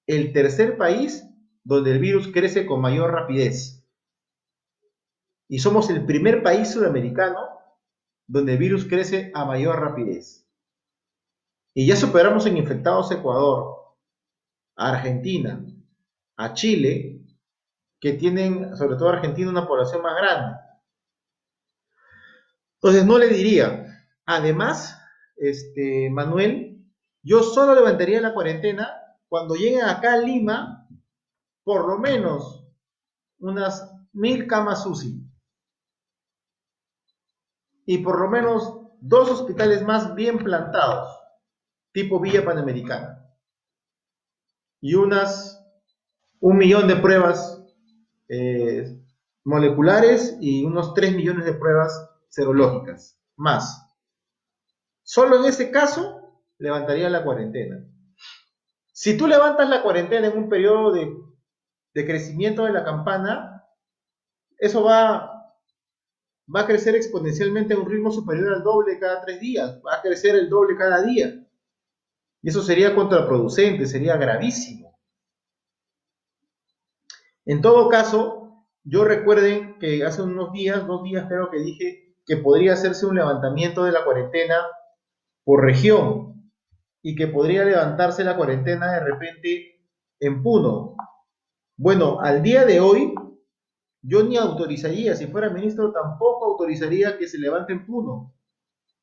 el tercer país donde el virus crece con mayor rapidez. Y somos el primer país sudamericano donde el virus crece a mayor rapidez. Y ya superamos en infectados a Ecuador, a Argentina, a Chile, que tienen, sobre todo Argentina, una población más grande. Entonces no le diría. Además, Manuel, yo solo levantaría la cuarentena cuando lleguen acá a Lima, por lo menos unas 1000 camas UCI y por lo menos 2 hospitales más bien plantados, tipo Villa Panamericana, y un millón de pruebas moleculares y unos 3 millones de pruebas serológicas más. Solo en ese caso levantaría la cuarentena. Si tú levantas la cuarentena en un periodo de crecimiento de la campana, eso va a crecer exponencialmente a un ritmo superior al doble cada 3 días, va a crecer el doble cada día. Y eso sería contraproducente, sería gravísimo. En todo caso, yo recuerden que hace unos días, 2 días creo que dije que podría hacerse un levantamiento de la cuarentena por región y que podría levantarse la cuarentena de repente en Puno. Bueno, al día de hoy, yo ni autorizaría, si fuera ministro, tampoco autorizaría que se levante en Puno.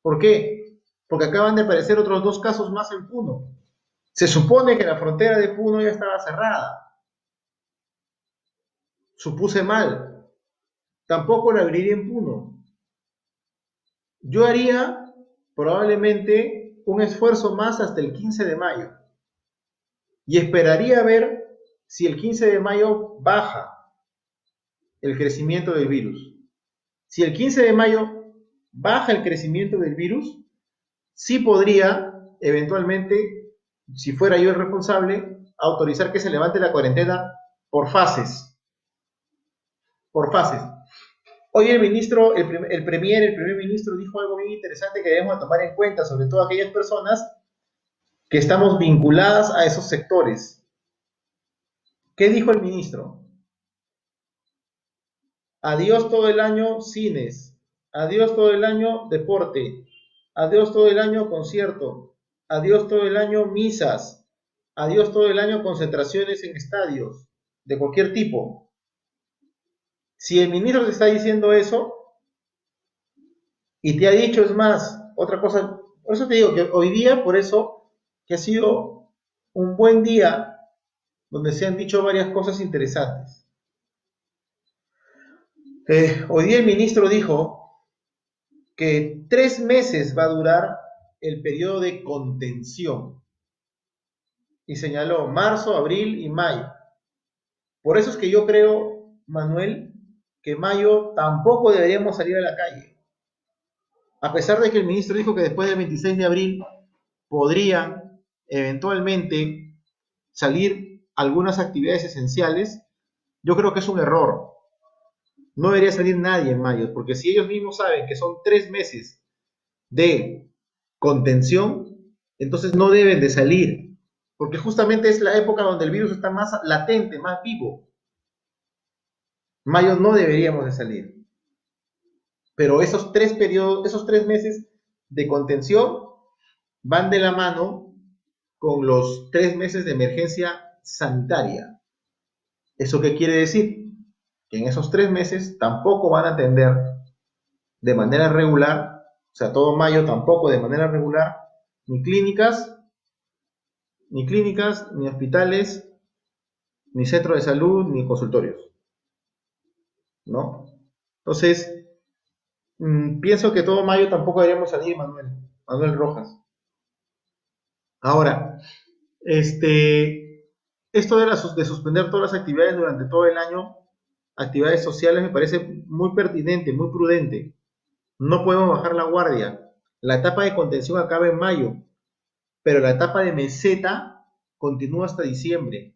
¿Por qué? Porque acaban de aparecer otros 2 casos más en Puno. Se supone que la frontera de Puno ya estaba cerrada. Supuse mal. Tampoco la abriría en Puno. Yo haría probablemente un esfuerzo más hasta el 15 de mayo y esperaría ver si el 15 de mayo baja el crecimiento del virus, si el 15 de mayo baja el crecimiento del virus, sí podría eventualmente, si fuera yo el responsable, autorizar que se levante la cuarentena por fases, por fases. Hoy el ministro, el primer ministro dijo algo bien interesante que debemos tomar en cuenta, sobre todo aquellas personas que estamos vinculadas a esos sectores. ¿Qué dijo el ministro? Adiós todo el año cines, adiós todo el año deporte, adiós todo el año concierto, adiós todo el año misas, adiós todo el año concentraciones en estadios de cualquier tipo. Si el ministro te está diciendo eso y te ha dicho, es más, otra cosa, por eso te digo que hoy día, por eso que ha sido un buen día donde se han dicho varias cosas interesantes. Hoy día el ministro dijo que 3 meses va a durar el periodo de contención y señaló marzo, abril y mayo. Por eso es que yo creo, Manuel, que mayo tampoco deberíamos salir a la calle. A pesar de que el ministro dijo que después del 26 de abril podrían eventualmente salir algunas actividades esenciales, yo creo que es un error. No debería salir nadie en mayo, porque si ellos mismos saben que son 3 meses de contención, entonces no deben de salir, porque justamente es la época donde el virus está más latente, más vivo. Mayo no deberíamos de salir. Pero esos 3 periodos, esos 3 meses de contención van de la mano con los 3 meses de emergencia sanitaria. ¿Eso qué quiere decir? Que en esos 3 meses tampoco van a atender de manera regular, o sea, todo mayo tampoco de manera regular, ni clínicas, ni hospitales, ni centros de salud, ni consultorios, ¿no? Entonces, pienso que todo mayo tampoco deberíamos salir, Manuel Rojas. Ahora, esto de suspender todas las actividades durante todo el año, actividades sociales, me parece muy pertinente, muy prudente. No podemos bajar la guardia. La etapa de contención acaba en mayo, pero la etapa de meseta continúa hasta diciembre.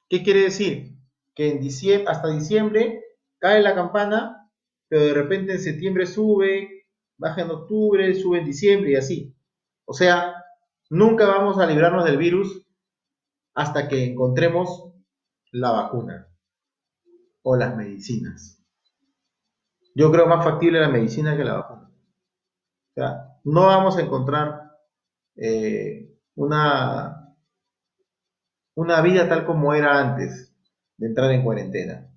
¿Qué quiere decir? Que hasta diciembre cae la campana, pero de repente en septiembre sube, baja en octubre, sube en diciembre y así. O sea, nunca vamos a librarnos del virus hasta que encontremos la vacuna o las medicinas. Yo creo más factible la medicina que la vacuna. O sea, no vamos a encontrar una vida tal como era antes de entrar en cuarentena.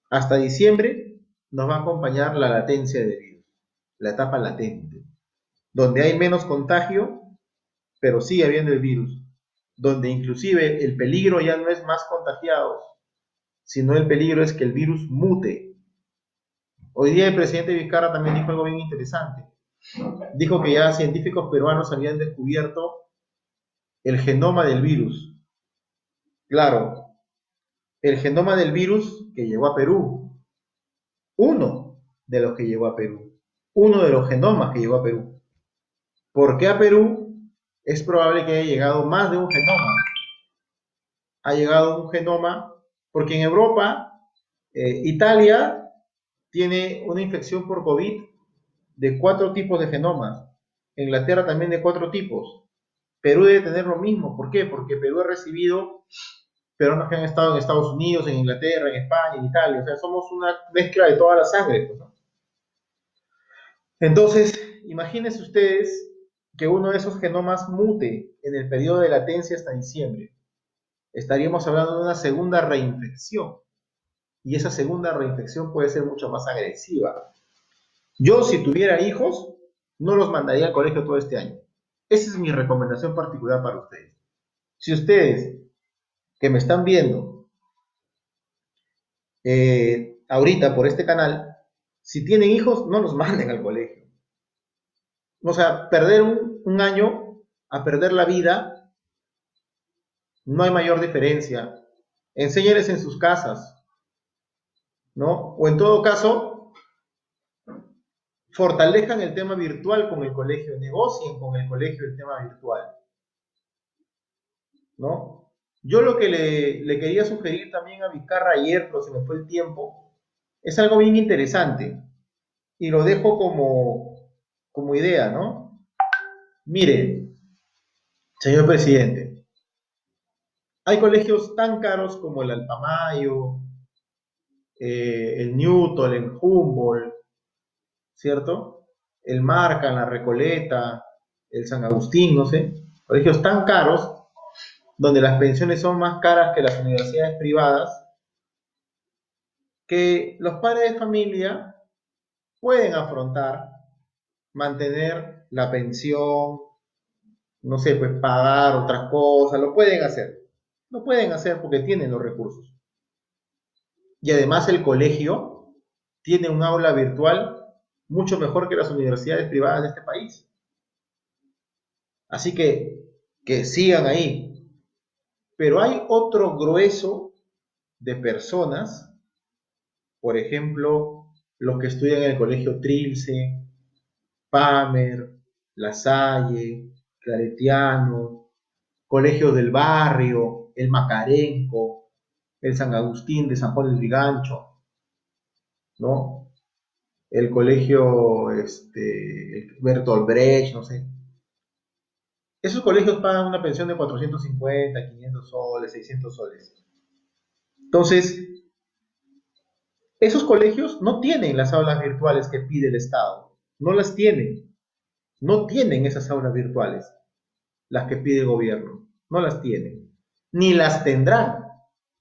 Hasta diciembre nos va a acompañar la latencia del virus, la etapa latente, donde hay menos contagio, pero sigue habiendo el virus, donde inclusive el peligro ya no es más contagiados, sino el peligro es que el virus mute. Hoy día el presidente Vizcarra también dijo algo bien interesante. Dijo que ya científicos peruanos habían descubierto el genoma del virus. Claro, el genoma del virus que llegó a Perú, uno de los que llegó a Perú, uno de los genomas que llegó a Perú. ¿Por qué a Perú? Es probable que haya llegado más de un genoma. Ha llegado un genoma porque en Europa, Italia tiene una infección por COVID de 4 tipos de genomas. Inglaterra también de 4 tipos. Perú debe tener lo mismo. ¿Por qué? Porque Perú ha recibido peruanos que han estado en Estados Unidos, en Inglaterra, en España, en Italia. O sea, somos una mezcla de toda la sangre, pues, ¿no? Entonces, imagínense ustedes que uno de esos genomas mute en el periodo de latencia hasta diciembre. Estaríamos hablando de una segunda reinfección. Y esa segunda reinfección puede ser mucho más agresiva. Yo, si tuviera hijos, no los mandaría al colegio todo este año. Esa es mi recomendación particular para ustedes. Si ustedes que me están viendo ahorita por este canal, si tienen hijos, no los manden al colegio. O sea, perder un año a perder la vida, no hay mayor diferencia enséñeles en sus casas, ¿no? O en todo caso, fortalezcan el tema virtual con el colegio, negocien con el colegio el tema virtual, ¿no? Yo lo que le quería sugerir también a Vizcarra ayer, pero se me fue el tiempo, es algo bien interesante y lo dejo como idea, ¿no? Mire, señor presidente, hay colegios tan caros como el Alpamayo, el Newton, el Humboldt, ¿cierto? El Marca, la Recoleta, el San Agustín, no sé, colegios tan caros donde las pensiones son más caras que las universidades privadas, que los padres de familia pueden afrontar mantener la pensión, no sé, pues pagar otras cosas, lo pueden hacer. Lo pueden hacer porque tienen los recursos. Y además el colegio tiene un aula virtual mucho mejor que las universidades privadas de este país. Así que sigan ahí. Pero hay otro grueso de personas, por ejemplo, los que estudian en el colegio Trilce, Pamer, La Salle, Claretiano, colegios del barrio, el Macarenco, el San Agustín de San Juan del Brigancho, ¿no? El colegio el Bertolt Brecht, no sé. Esos colegios pagan una pensión de 450, 500 soles, 600 soles. Entonces, esos colegios no tienen las aulas virtuales que pide el Estado. No las tienen. No tienen esas aulas virtuales, las que pide el gobierno. No las tienen. Ni las tendrán.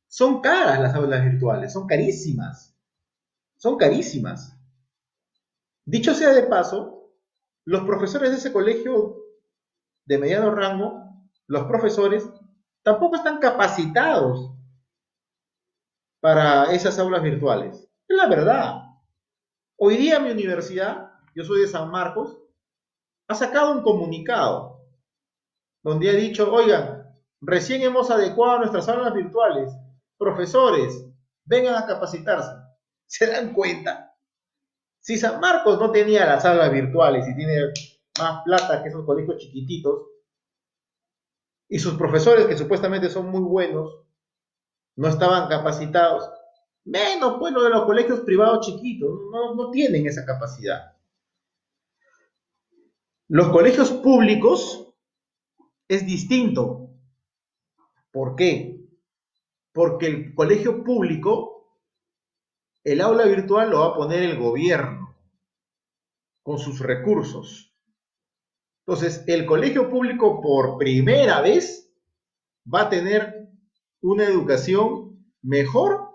Son caras las aulas virtuales, son carísimas. Son carísimas. Dicho sea de paso, los profesores de ese colegio de mediano rango, los profesores, tampoco están capacitados para esas aulas virtuales. Es la verdad. Hoy día mi universidad, yo soy de San Marcos, ha sacado un comunicado donde ha dicho, oigan, recién hemos adecuado nuestras aulas virtuales, profesores, vengan a capacitarse. ¿Se dan cuenta? Si San Marcos no tenía las aulas virtuales y tiene más plata que esos colegios chiquititos, y sus profesores, que supuestamente son muy buenos, no estaban capacitados, menos pues lo de los colegios privados chiquitos, no tienen esa capacidad. Los colegios públicos es distinto. ¿Por qué? Porque el colegio público, el aula virtual lo va a poner el gobierno con sus recursos. Entonces, el colegio público por primera vez va a tener una educación mejor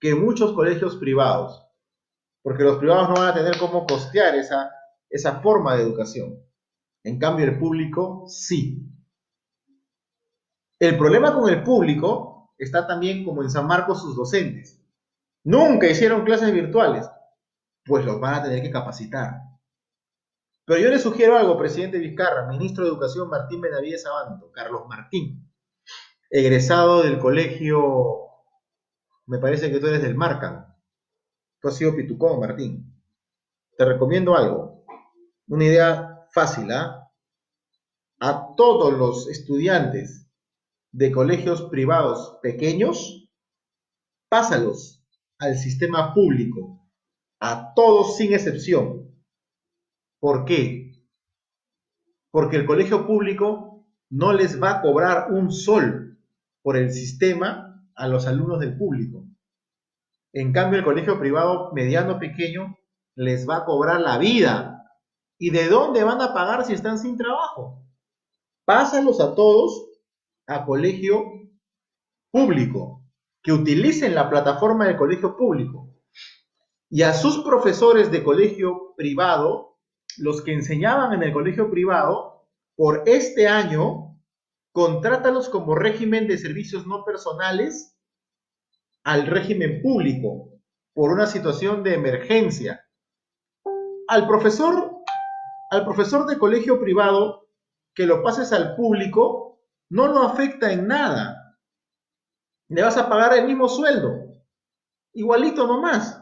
que muchos colegios privados, porque los privados no van a tener cómo costear esa forma de educación. En cambio, el público sí. El problema con el público está también como en San Marcos sus docentes. Nunca hicieron clases virtuales, pues los van a tener que capacitar. Pero yo le sugiero algo, presidente Vizcarra, ministro de Educación Martín Benavides Abanto, Carlos Martín, egresado del colegio, me parece que tú eres del Marca, tú has sido pitucón, Martín. Te recomiendo algo, una idea fácil, ¿ah? A todos los estudiantes de colegios privados pequeños, pásalos al sistema público, a todos sin excepción. ¿Por qué? Porque el colegio público no les va a cobrar un sol por el sistema a los alumnos del público. En cambio, el colegio privado mediano pequeño les va a cobrar la vida. ¿Y de dónde van a pagar si están sin trabajo? Pásalos a todos a colegio público, que utilicen la plataforma del colegio público. Y a sus profesores de colegio privado, los que enseñaban en el colegio privado, por este año, contrátalos como régimen de servicios no personales al régimen público, por una situación de emergencia. Al profesor de colegio privado, que lo pases al público, no lo afecta en nada. Le vas a pagar el mismo sueldo, igualito nomás.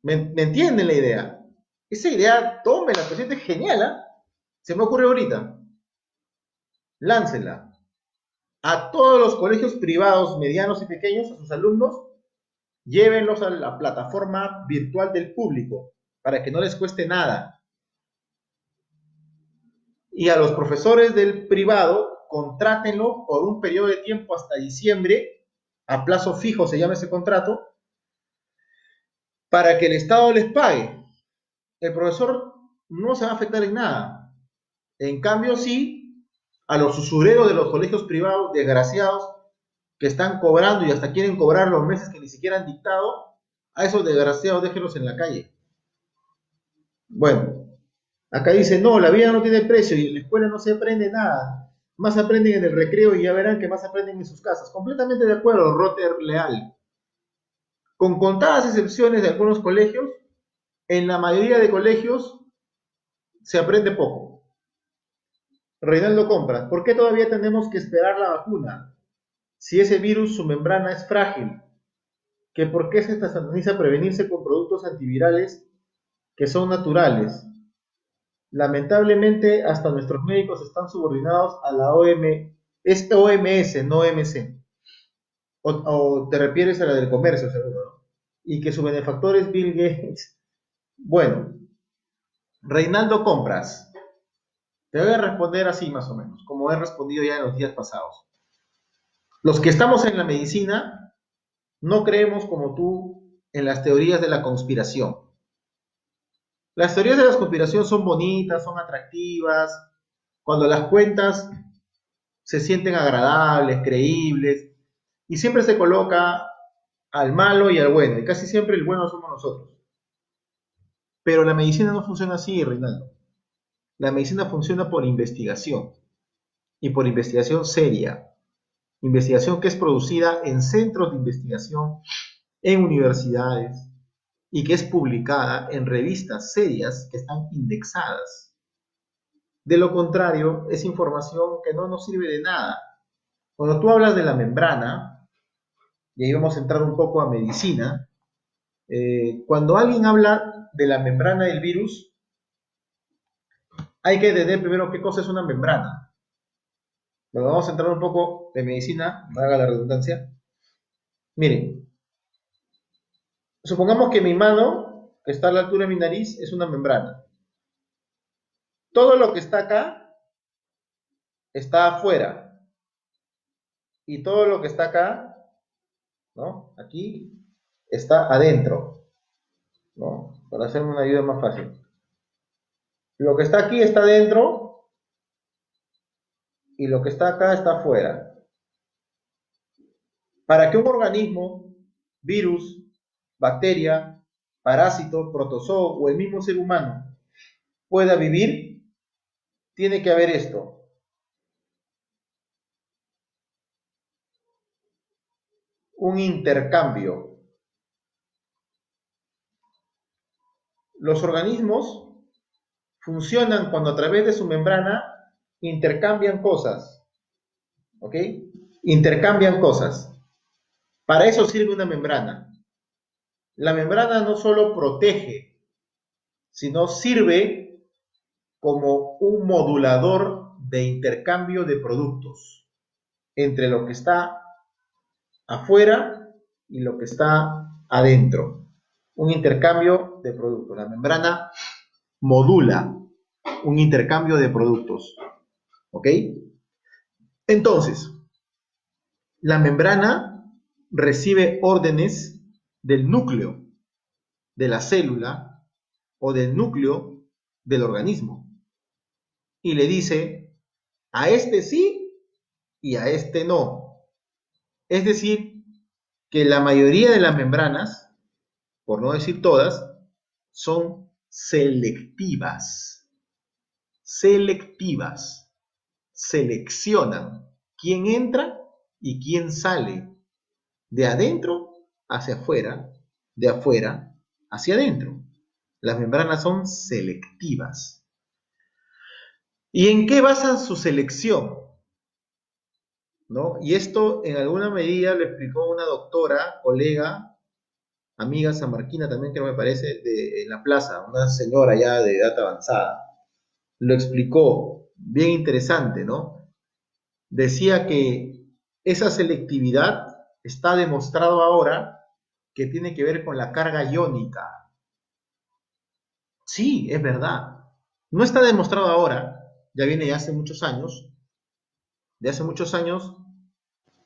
¿Me entienden la idea? Esa idea, tómela, presidente, es genial, ¿eh? Se me ocurre ahorita. Láncela a todos los colegios privados, medianos y pequeños, a sus alumnos, llévenlos a la plataforma virtual del público, para que no les cueste nada. Y a los profesores del privado, contrátenlo por un periodo de tiempo hasta diciembre, a plazo fijo se llama ese contrato, para que el Estado les pague. El profesor no se va a afectar en nada. En cambio, sí, a los usureros de los colegios privados, desgraciados, que están cobrando y hasta quieren cobrar los meses que ni siquiera han dictado, a esos desgraciados déjenlos en la calle. Bueno, acá dice, no, la vida no tiene precio y en la escuela no se aprende nada. Más aprenden en el recreo y ya verán que más aprenden en sus casas. Completamente de acuerdo, Rotter Leal. Con contadas excepciones de algunos colegios, en la mayoría de colegios se aprende poco. Reinaldo Compras, ¿por qué todavía tenemos que esperar la vacuna? Si ese virus, su membrana es frágil, que por qué se sataniza prevenirse con productos antivirales que son naturales. Lamentablemente, hasta nuestros médicos están subordinados a la es OMS, no OMC. O te refieres a la del comercio, seguro, ¿no? Y que su benefactor es Bill Gates. Bueno, Reinaldo Compras, te voy a responder así más o menos, como he respondido ya en los días pasados. Los que estamos en la medicina no creemos como tú en las teorías de la conspiración. Las teorías de la conspiración son bonitas, son atractivas, cuando las cuentas se sienten agradables, creíbles, y siempre se coloca al malo y al bueno, y casi siempre el bueno somos nosotros. Pero la medicina no funciona así, Reinaldo. La medicina funciona por investigación, y por investigación seria. Investigación que es producida en centros de investigación, en universidades, y que es publicada en revistas serias que están indexadas. De lo contrario, es información que no nos sirve de nada. Cuando tú hablas de la membrana, y ahí vamos a entrar un poco a medicina, cuando alguien habla de la membrana del virus, hay que entender primero qué cosa es una membrana. Bueno, vamos a entrar un poco de medicina, no haga la redundancia. Miren, supongamos que mi mano, que está a la altura de mi nariz, es una membrana. Todo lo que está acá está afuera. Y todo lo que está acá, ¿no? Aquí, está adentro, ¿no? Para hacerme una ayuda más fácil. Lo que está aquí está adentro y lo que está acá está afuera. Para que un organismo, virus, bacteria, parásito, protozoo o el mismo ser humano pueda vivir, tiene que haber esto. Un intercambio. Los organismos funcionan cuando a través de su membrana intercambian cosas. ¿Ok? Intercambian cosas. Para eso sirve una membrana. La membrana no solo protege, sino sirve como un modulador de intercambio de productos entre lo que está afuera y lo que está adentro. Un intercambio de productos. La membrana modula un intercambio de productos. ¿Ok? Entonces, la membrana recibe órdenes del núcleo de la célula o del núcleo del organismo y le dice a este sí y a este no. Es decir, que la mayoría de las membranas, por no decir todas, son selectivas. Selectivas. Seleccionan quién entra y quién sale de adentro hacia afuera, de afuera hacia adentro. Las membranas son selectivas. ¿Y en qué basan su selección? ¿no? Y esto en alguna medida lo explicó una doctora, colega, amiga sanmarquina también, que me parece, en la plaza, una señora ya de edad avanzada. Lo explicó, bien interesante, ¿no? Decía que esa selectividad está demostrado ahora que tiene que ver con la carga iónica. Sí, es verdad. No está demostrado ahora, ya viene de hace muchos años. De hace muchos años,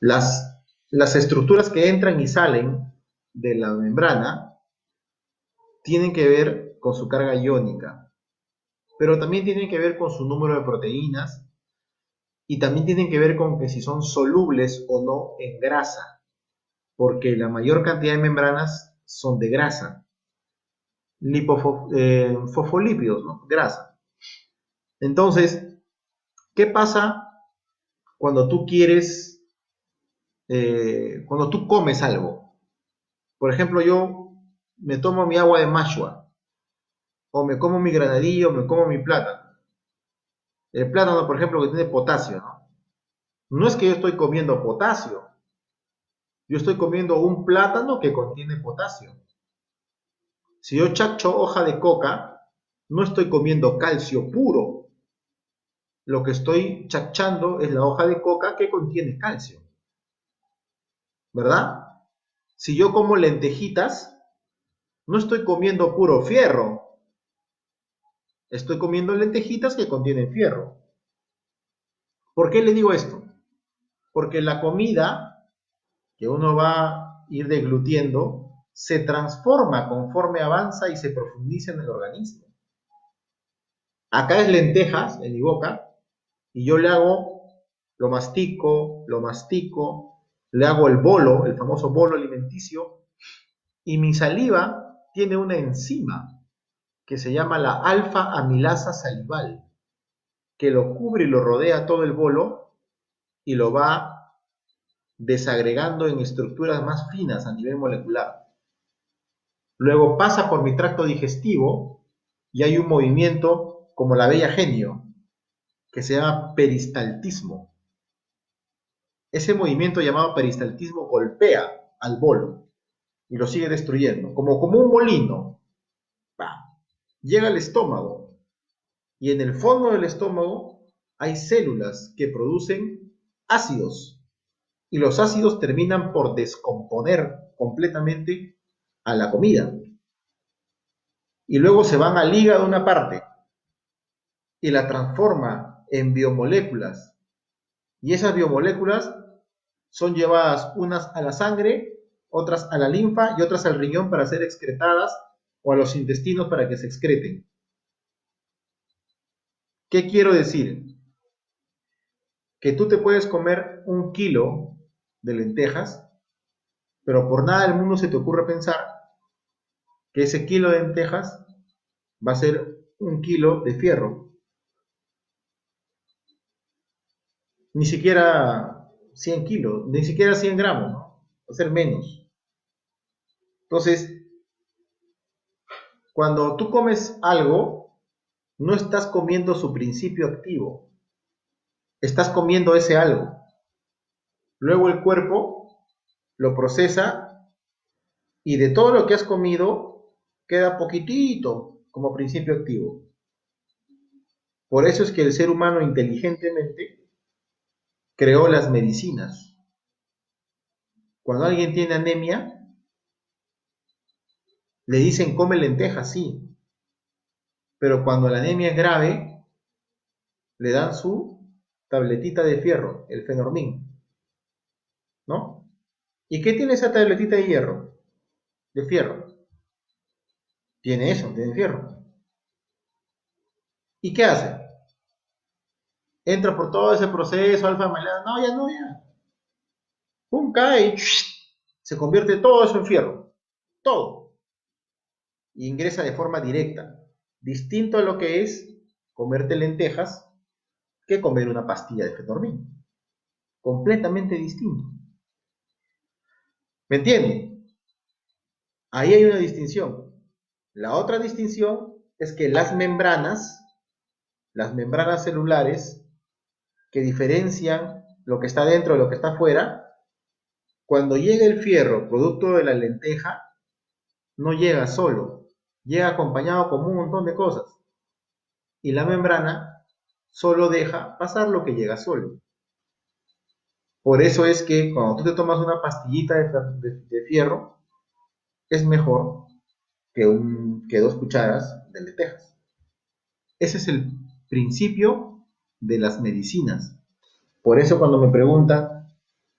las estructuras que entran y salen de la membrana tienen que ver con su carga iónica, pero también tienen que ver con su número de proteínas y también tienen que ver con que si son solubles o no en grasa, porque la mayor cantidad de membranas son de grasa, fosfolípidos, ¿no? Grasa. Entonces, ¿qué pasa cuando tú quieres, cuando tú comes algo? Por ejemplo, yo me tomo mi agua de mashua, o me como mi granadillo, o me como mi plátano. El plátano, por ejemplo, que tiene potasio, ¿no? No es que yo estoy comiendo potasio, yo estoy comiendo un plátano que contiene potasio. Si yo chacho hoja de coca, no estoy comiendo calcio puro. Lo que estoy chachando es la hoja de coca que contiene calcio, ¿verdad? Si yo como lentejitas, no estoy comiendo puro fierro, estoy comiendo lentejitas que contienen fierro. ¿Por qué le digo esto? Porque la comida que uno va a ir deglutiendo se transforma conforme avanza y se profundiza en el organismo. Acá es lentejas en mi boca y yo le hago, lo mastico, le hago el bolo, el famoso bolo alimenticio, y mi saliva tiene una enzima que se llama la alfa amilasa salival, que lo cubre y lo rodea todo el bolo y lo va desagregando en estructuras más finas a nivel molecular. Luego pasa por mi tracto digestivo y hay un movimiento como la bella genio, que se llama peristaltismo. Ese movimiento llamado peristaltismo golpea al bolo y lo sigue destruyendo, como un molino. ¡Pah! Llega al estómago y en el fondo del estómago hay células que producen ácidos y los ácidos terminan por descomponer completamente a la comida y luego se van al hígado una parte y la transforma en biomoléculas y esas biomoléculas son llevadas unas a la sangre, otras a la linfa y otras al riñón para ser excretadas o a los intestinos para que se excreten. ¿Qué quiero decir? Que tú te puedes comer 1 kilo de lentejas, pero por nada del mundo se te ocurre pensar que ese kilo de lentejas va a ser 1 kilo de fierro, ni siquiera 100 kilos, ni siquiera 100 gramos, ¿no? Va a ser menos. Entonces, cuando tú comes algo, no estás comiendo su principio activo, estás comiendo ese algo. Luego el cuerpo lo procesa y de todo lo que has comido queda poquitito como principio activo. Por eso es que el ser humano inteligentemente creó las medicinas. Cuando alguien tiene anemia, le dicen come lentejas, sí, pero cuando la anemia es grave, le dan su tabletita de fierro, el fenormín, ¿no? ¿Y qué tiene esa tabletita de hierro? De fierro. Tiene eso, tiene fierro. ¿Y qué hace? Entra por todo ese proceso, alfa amilasa, no, ya no, ya. Pum, cae y se convierte todo eso en fierro. Todo. Y ingresa de forma directa. Distinto a lo que es comerte lentejas que comer una pastilla de fenormín. Completamente distinto. ¿Me entienden? Ahí hay una distinción. La otra distinción es que las membranas celulares que diferencian lo que está dentro de lo que está afuera, cuando llega el fierro, producto de la lenteja, no llega solo, llega acompañado con un montón de cosas. Y la membrana solo deja pasar lo que llega solo. Por eso es que cuando tú te tomas una pastillita de fierro, es mejor que 2 cucharas de lentejas. Ese es el principio de las medicinas. Por eso cuando me preguntan,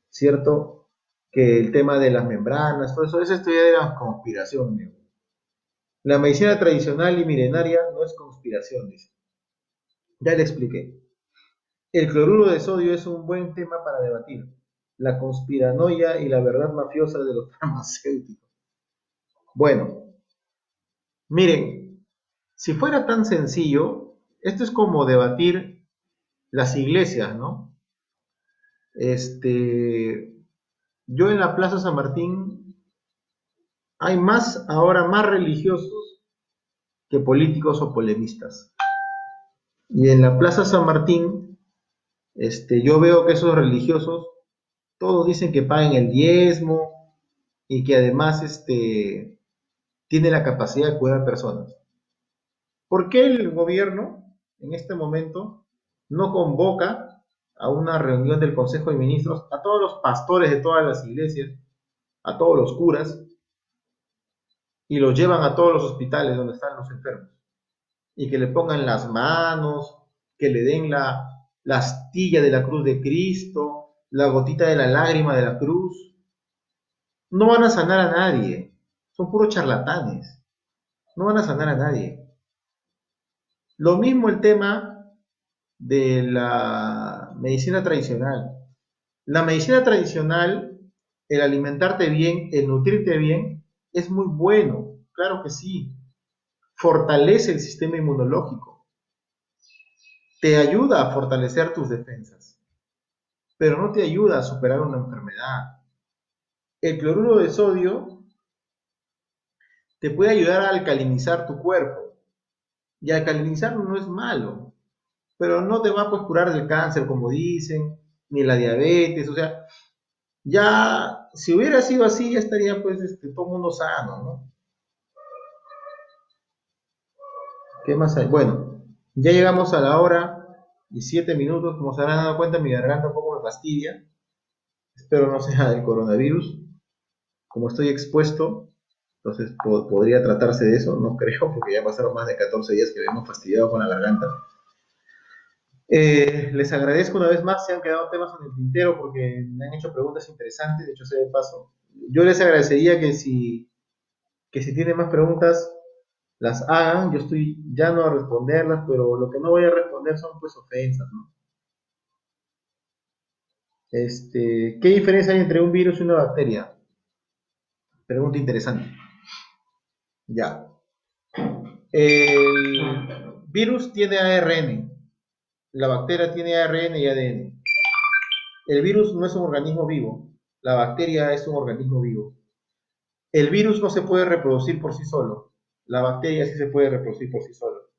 ¿cierto? Que el tema de las membranas, todo eso, esa es teoría de la conspiración, amigo. La medicina tradicional y milenaria no es conspiración, dice. Ya le expliqué. El cloruro de sodio es un buen tema para debatir. La conspiranoia y la verdad mafiosa de los farmacéuticos. Bueno, miren, si fuera tan sencillo, esto es como debatir las iglesias, ¿no? Yo en la Plaza San Martín hay ahora más religiosos que políticos o polemistas. Y en la Plaza San Martín, yo veo que esos religiosos, todos dicen que paguen el diezmo y que además, tiene la capacidad de cuidar personas. ¿Por qué el gobierno en este momento no convoca a una reunión del Consejo de Ministros a todos los pastores de todas las iglesias, a todos los curas, y los llevan a todos los hospitales donde están los enfermos? Y que le pongan las manos, que le den la astilla de la cruz de Cristo, la gotita de la lágrima de la cruz. No van a sanar a nadie, son puros charlatanes, no van a sanar a nadie. Lo mismo el tema de la medicina tradicional. La medicina tradicional, el alimentarte bien, el nutrirte bien, es muy bueno, claro que sí. Fortalece el sistema inmunológico, te ayuda a fortalecer tus defensas, pero no te ayuda a superar una enfermedad. El cloruro de sodio te puede ayudar a alcalinizar tu cuerpo, y alcalinizarlo no es malo, pero no te va a pues, curar del cáncer, como dicen, ni la diabetes, o sea, ya, si hubiera sido así, ya estaría pues todo el mundo sano, ¿no? ¿Qué más hay? Bueno, ya llegamos a la hora y 7 minutos, como se habrán dado cuenta, mi garganta un poco me fastidia, espero no sea del coronavirus, como estoy expuesto, entonces podría tratarse de eso, no creo, porque ya pasaron más de 14 días que me hemos fastidiado con la garganta. Les agradezco una vez más, se han quedado temas en el tintero porque me han hecho preguntas interesantes, de hecho sea de paso. Yo les agradecería que si tienen más preguntas, las hagan, yo estoy ya no a responderlas, pero lo que no voy a responder son pues ofensas, ¿no? ¿Qué diferencia hay entre un virus y una bacteria? Pregunta interesante. Ya. El virus tiene ARN, la bacteria tiene ARN y ADN. El virus no es un organismo vivo, la bacteria es un organismo vivo. El virus no se puede reproducir por sí solo, la bacteria sí se puede reproducir por sí solo.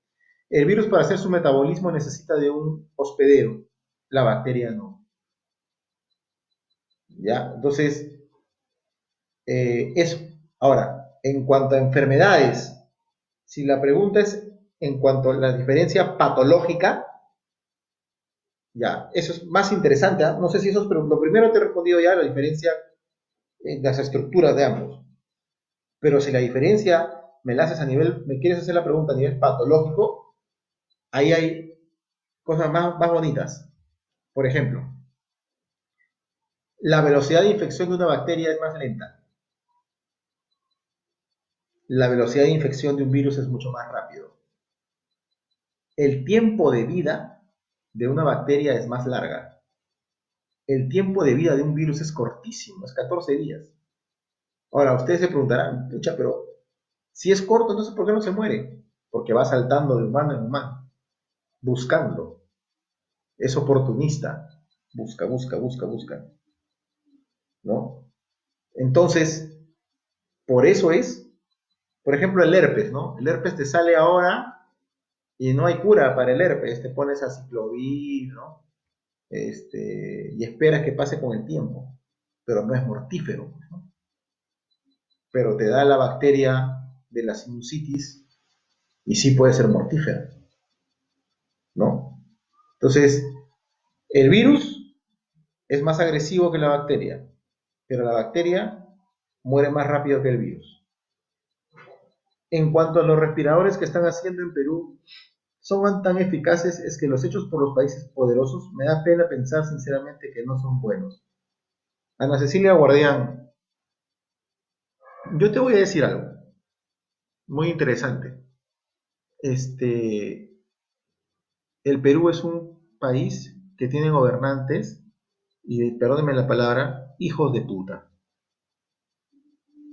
El virus para hacer su metabolismo necesita de un hospedero, la bacteria no. ¿Ya? Entonces, eso. Ahora, en cuanto a enfermedades, si la pregunta es en cuanto a la diferencia patológica, ya, eso es más interesante, ¿eh? No sé si eso es, pero lo primero te he respondido ya, la diferencia en las estructuras de ambos. Pero si la diferencia me la haces a nivel, me quieres hacer la pregunta a nivel patológico, ahí hay cosas más bonitas. Por ejemplo, la velocidad de infección de una bacteria es más lenta. La velocidad de infección de un virus es mucho más rápido. El tiempo de vida de una bacteria es más larga. El tiempo de vida de un virus es cortísimo, es 14 días. Ahora, ustedes se preguntarán, pucha, pero si es corto, entonces ¿por qué no se muere? Porque va saltando de humano en humano, buscando. Es oportunista. Busca, busca, busca, busca. ¿No? Entonces, por eso es, por ejemplo, el herpes, ¿no? El herpes te sale ahora y no hay cura para el herpes. Te pones aciclovir, ¿no? y esperas que pase con el tiempo, pero no es mortífero, ¿no? Pero te da la bacteria de la sinusitis y sí puede ser mortífera, ¿no? Entonces, el virus es más agresivo que la bacteria, pero la bacteria muere más rápido que el virus. En cuanto a los respiradores que están haciendo en Perú, son tan eficaces, es que los hechos por los países poderosos me da pena pensar sinceramente que no son buenos. Ana Cecilia Guardián, yo te voy a decir algo muy interesante. Este, el Perú es un país que tiene gobernantes, y perdónenme la palabra, hijos de puta.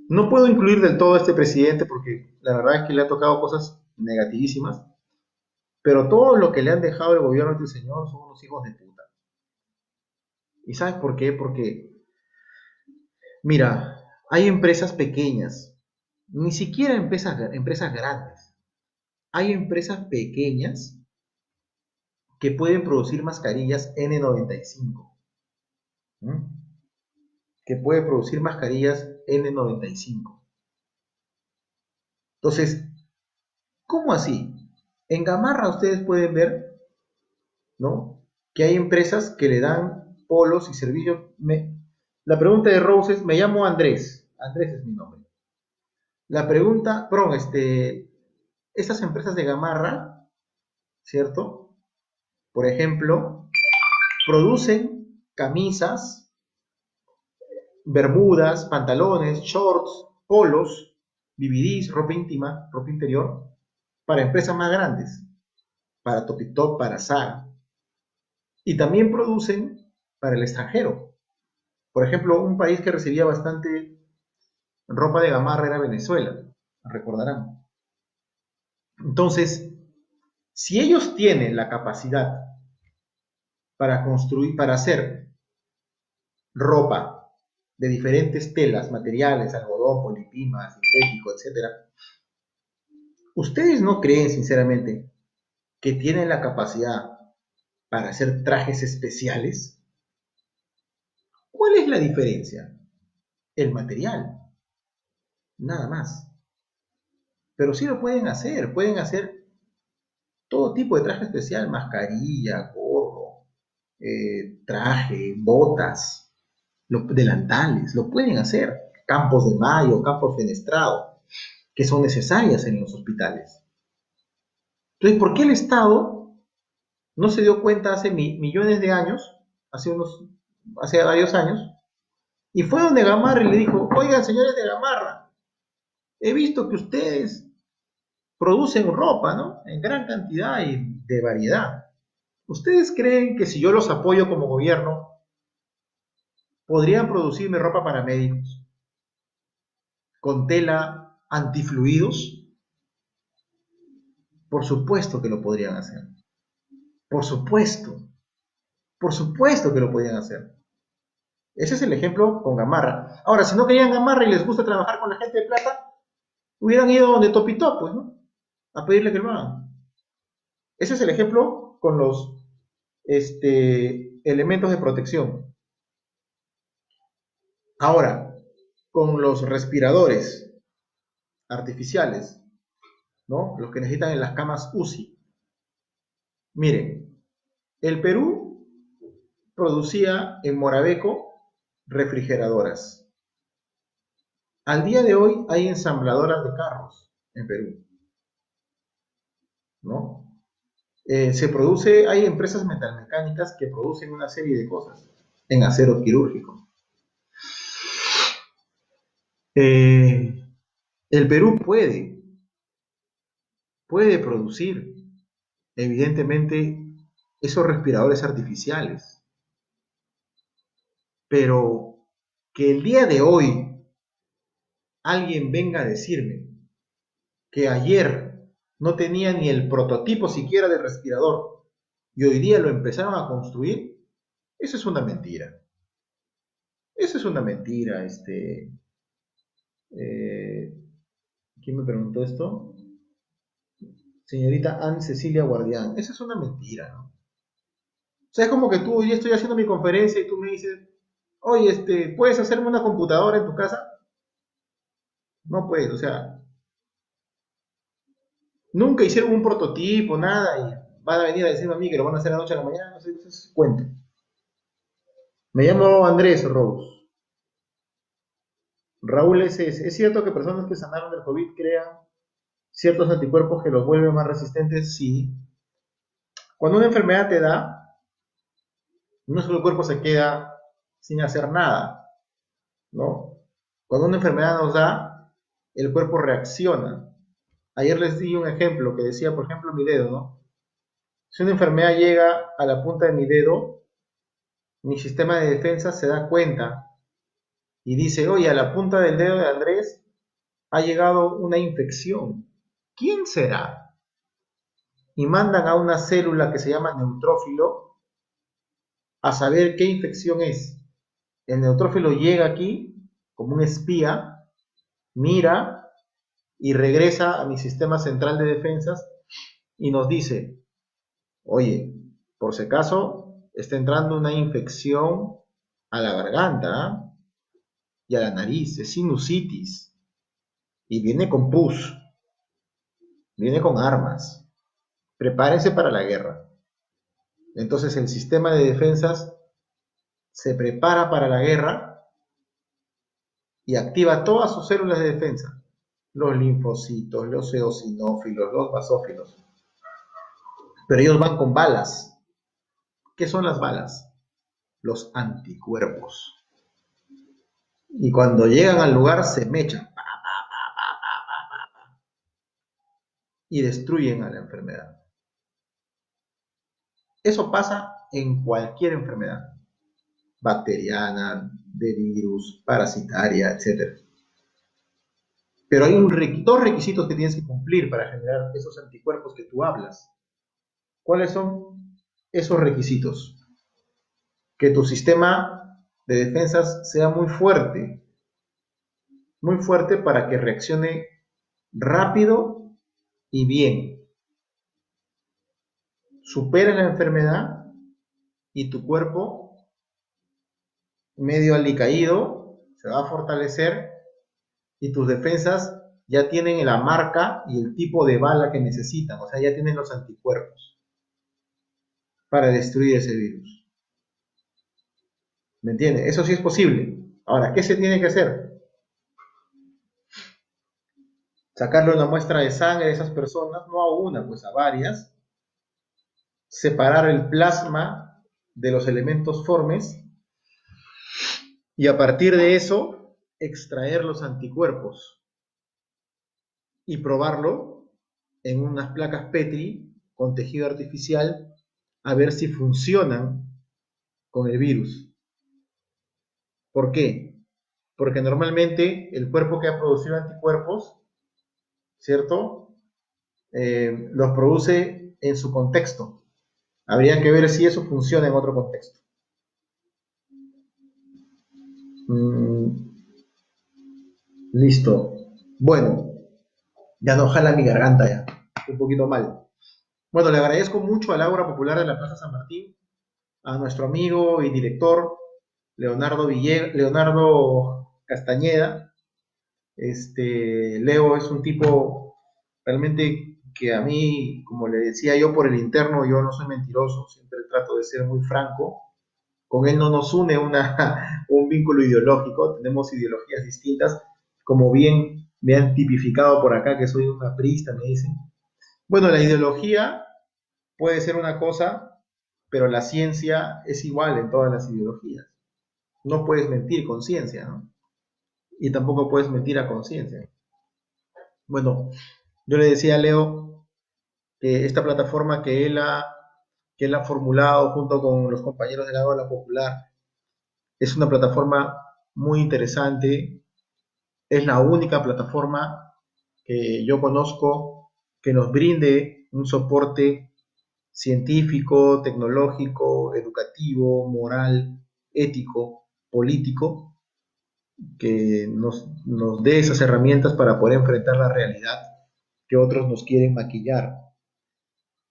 No puedo incluir del todo a este presidente porque la verdad es que le ha tocado cosas negativísimas, pero todo lo que le han dejado el gobierno de este señor son unos hijos de puta. ¿Y sabes por qué? Porque, mira, hay empresas pequeñas, ni siquiera empresas grandes. Hay empresas pequeñas que pueden producir mascarillas N95, ¿m? Que puede producir mascarillas N95. Entonces, ¿cómo así? En Gamarra ustedes pueden ver, ¿no? Que hay empresas que le dan polos y servicios. La pregunta de Rose es, me llamo Andrés. Andrés es mi nombre. La pregunta, perdón, estas empresas de Gamarra, ¿cierto? Por ejemplo, producen camisas, bermudas, pantalones, shorts, polos, BVDs, ropa íntima, ropa interior, para empresas más grandes, para Topitop, para Zara. Y también producen para el extranjero. Por ejemplo, un país que recibía bastante ropa de Gamarra era Venezuela, recordarán. Entonces, si ellos tienen la capacidad para construir, para hacer ropa de diferentes telas, materiales, algodón, polipima, sintético, etcétera, ¿ustedes no creen sinceramente que tienen la capacidad para hacer trajes especiales? ¿Cuál es la diferencia? El material, nada más. Pero sí lo pueden hacer todo tipo de traje especial, mascarilla, gorro, traje, botas, delantales, lo pueden hacer. Campos de mayo, campos fenestrados, que son necesarias en los hospitales. Entonces, ¿por qué el Estado no se dio cuenta hace millones de años, hace varios años, y fue donde Gamarra y le dijo, oigan señores de Gamarra, he visto que ustedes producen ropa, ¿no? En gran cantidad y de variedad. ¿Ustedes creen que si yo los apoyo como gobierno, podrían producirme ropa para médicos con tela antifluidos? Por supuesto que lo podrían hacer. Por supuesto. Por supuesto que lo podrían hacer. Ese es el ejemplo con Gamarra. Ahora, si no querían Gamarra y les gusta trabajar con la gente de plata, hubieran ido donde Topitop, pues, ¿no? A pedirle que lo hagan. Ese es el ejemplo con los elementos de protección. Ahora, con los respiradores artificiales, ¿no? Los que necesitan en las camas UCI. Miren, el Perú producía en Morabeco refrigeradoras. Al día de hoy hay ensambladoras de carros en Perú, ¿no? Hay empresas metalmecánicas que producen una serie de cosas en acero quirúrgico. Eh, el Perú puede producir, evidentemente, esos respiradores artificiales, pero que el día de hoy alguien venga a decirme que ayer no tenía ni el prototipo siquiera de respirador y hoy día lo empezaron a construir, eso es una mentira. Eso es una mentira. Eh, ¿Quién me preguntó esto? Señorita Anne Cecilia Guardián. Eso es una mentira, ¿no? O sea, es como que tú, yo estoy haciendo mi conferencia y tú me dices, oye, ¿puedes hacerme una computadora en tu casa? No puedes, o sea, nunca hicieron un prototipo, nada, y van a venir a decirme a mí que lo van a hacer a la noche a la mañana, no sé, eso es cuento. Me llamo Andrés Rose. Raúl SS. ¿Es cierto que personas que sanaron del COVID crean ciertos anticuerpos que los vuelven más resistentes? Sí. Cuando una enfermedad te da, no es que el cuerpo se queda sin hacer nada, ¿no? Cuando una enfermedad nos da, el cuerpo reacciona. Ayer les di un ejemplo que decía, por ejemplo, mi dedo, ¿no? Si una enfermedad llega a la punta de mi dedo, mi sistema de defensa se da cuenta y dice, oye, a la punta del dedo de Andrés ha llegado una infección. ¿Quién será? Y mandan a una célula que se llama neutrófilo a saber qué infección es. El neutrófilo llega aquí como un espía, mira y regresa a mi sistema central de defensas y nos dice, oye, por si acaso está entrando una infección a la garganta, ¿eh? Y a la nariz, es sinusitis, y viene con pus, viene con armas, prepárense para la guerra. Entonces el sistema de defensas se prepara para la guerra y activa todas sus células de defensa, los linfocitos, los eosinófilos, los basófilos, pero ellos van con balas. ¿Qué son las balas? Los anticuerpos. Y cuando llegan al lugar se mechan y destruyen a la enfermedad. Eso pasa en cualquier enfermedad, bacteriana, de virus, parasitaria, etc. Pero hay dos requisitos que tienes que cumplir para generar esos anticuerpos que tú hablas. ¿Cuáles son esos requisitos? Que tu sistema de defensas sea muy fuerte para que reaccione rápido y bien. Supera la enfermedad y tu cuerpo, medio alicaído, se va a fortalecer y tus defensas ya tienen la marca y el tipo de bala que necesitan, o sea, ya tienen los anticuerpos para destruir ese virus. ¿Me entiendes? Eso sí es posible. Ahora, ¿qué se tiene que hacer? Sacarle una muestra de sangre de esas personas, no a una, pues a varias, separar el plasma de los elementos formes y a partir de eso extraer los anticuerpos y probarlo en unas placas Petri con tejido artificial a ver si funcionan con el virus. ¿Por qué? Porque normalmente el cuerpo que ha producido anticuerpos, ¿cierto? Los produce en su contexto. Habría que ver si eso funciona en otro contexto. Listo. Bueno, ya no jala mi garganta ya. Un poquito mal. Bueno, le agradezco mucho al Ágora Popular de la Plaza San Martín, a nuestro amigo y director Leonardo Castañeda. Leo es un tipo realmente que a mí, como le decía yo por el interno, yo no soy mentiroso, siempre trato de ser muy franco. Con él no nos une un vínculo ideológico, tenemos ideologías distintas, como bien me han tipificado por acá que soy un aprista, me dicen. Bueno, la ideología puede ser una cosa, pero la ciencia es igual en todas las ideologías. No puedes mentir con ciencia, ¿no? Y tampoco puedes mentir a conciencia. Bueno, yo le decía a Leo que esta plataforma que él ha formulado junto con los compañeros de la Ola Popular es una plataforma muy interesante, es la única plataforma que yo conozco que nos brinde un soporte científico, tecnológico, educativo, moral, ético, político, que nos dé esas herramientas para poder enfrentar la realidad que otros nos quieren maquillar.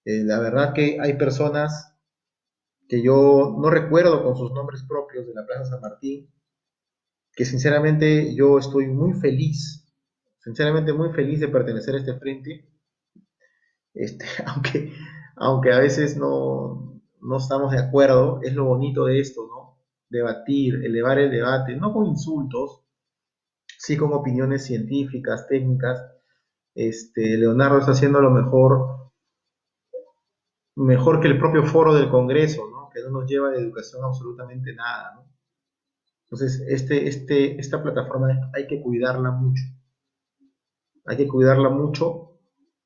La verdad que hay personas que yo no recuerdo con sus nombres propios de la Plaza San Martín, que sinceramente yo estoy muy feliz, sinceramente muy feliz de pertenecer a este frente, aunque, aunque a veces no estamos de acuerdo, es lo bonito de esto, ¿no? Debatir, elevar el debate, no con insultos, sí con opiniones científicas, técnicas. Leonardo está haciendo lo mejor, mejor que el propio foro del Congreso, ¿no? Que no nos lleva de educación absolutamente nada, ¿no? Entonces, esta plataforma hay que cuidarla mucho, hay que cuidarla mucho.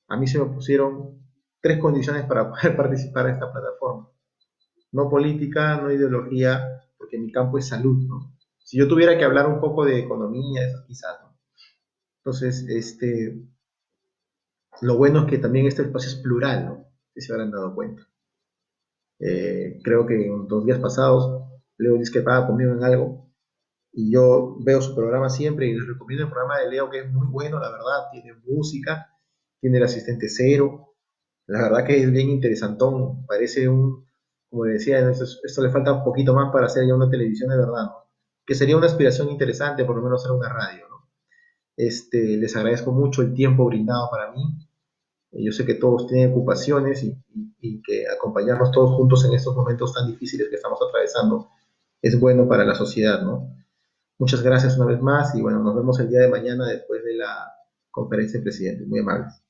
A mí se me pusieron tres condiciones para poder participar en esta plataforma. No política, no ideología, porque mi campo es salud, ¿no? Si yo tuviera que hablar un poco de economía, eso quizás, ¿no? Entonces, lo bueno es que también este espacio es plural, ¿no? Si se habrán dado cuenta. Creo que en 2 días pasados Leo discrepaba conmigo en algo y yo veo su programa siempre y les recomiendo el programa de Leo que es muy bueno, la verdad, tiene música, tiene el asistente cero, la verdad que es bien interesantón, parece como decía, esto le falta un poquito más para hacer ya una televisión de verdad, ¿no? Que sería una aspiración interesante, por lo menos hacer una radio, ¿no? Les agradezco mucho el tiempo brindado para mí. Yo sé que todos tienen ocupaciones y que acompañarnos todos juntos en estos momentos tan difíciles que estamos atravesando es bueno para la sociedad, ¿no? Muchas gracias una vez más y bueno, nos vemos el día de mañana después de la conferencia del presidente. Muy amables.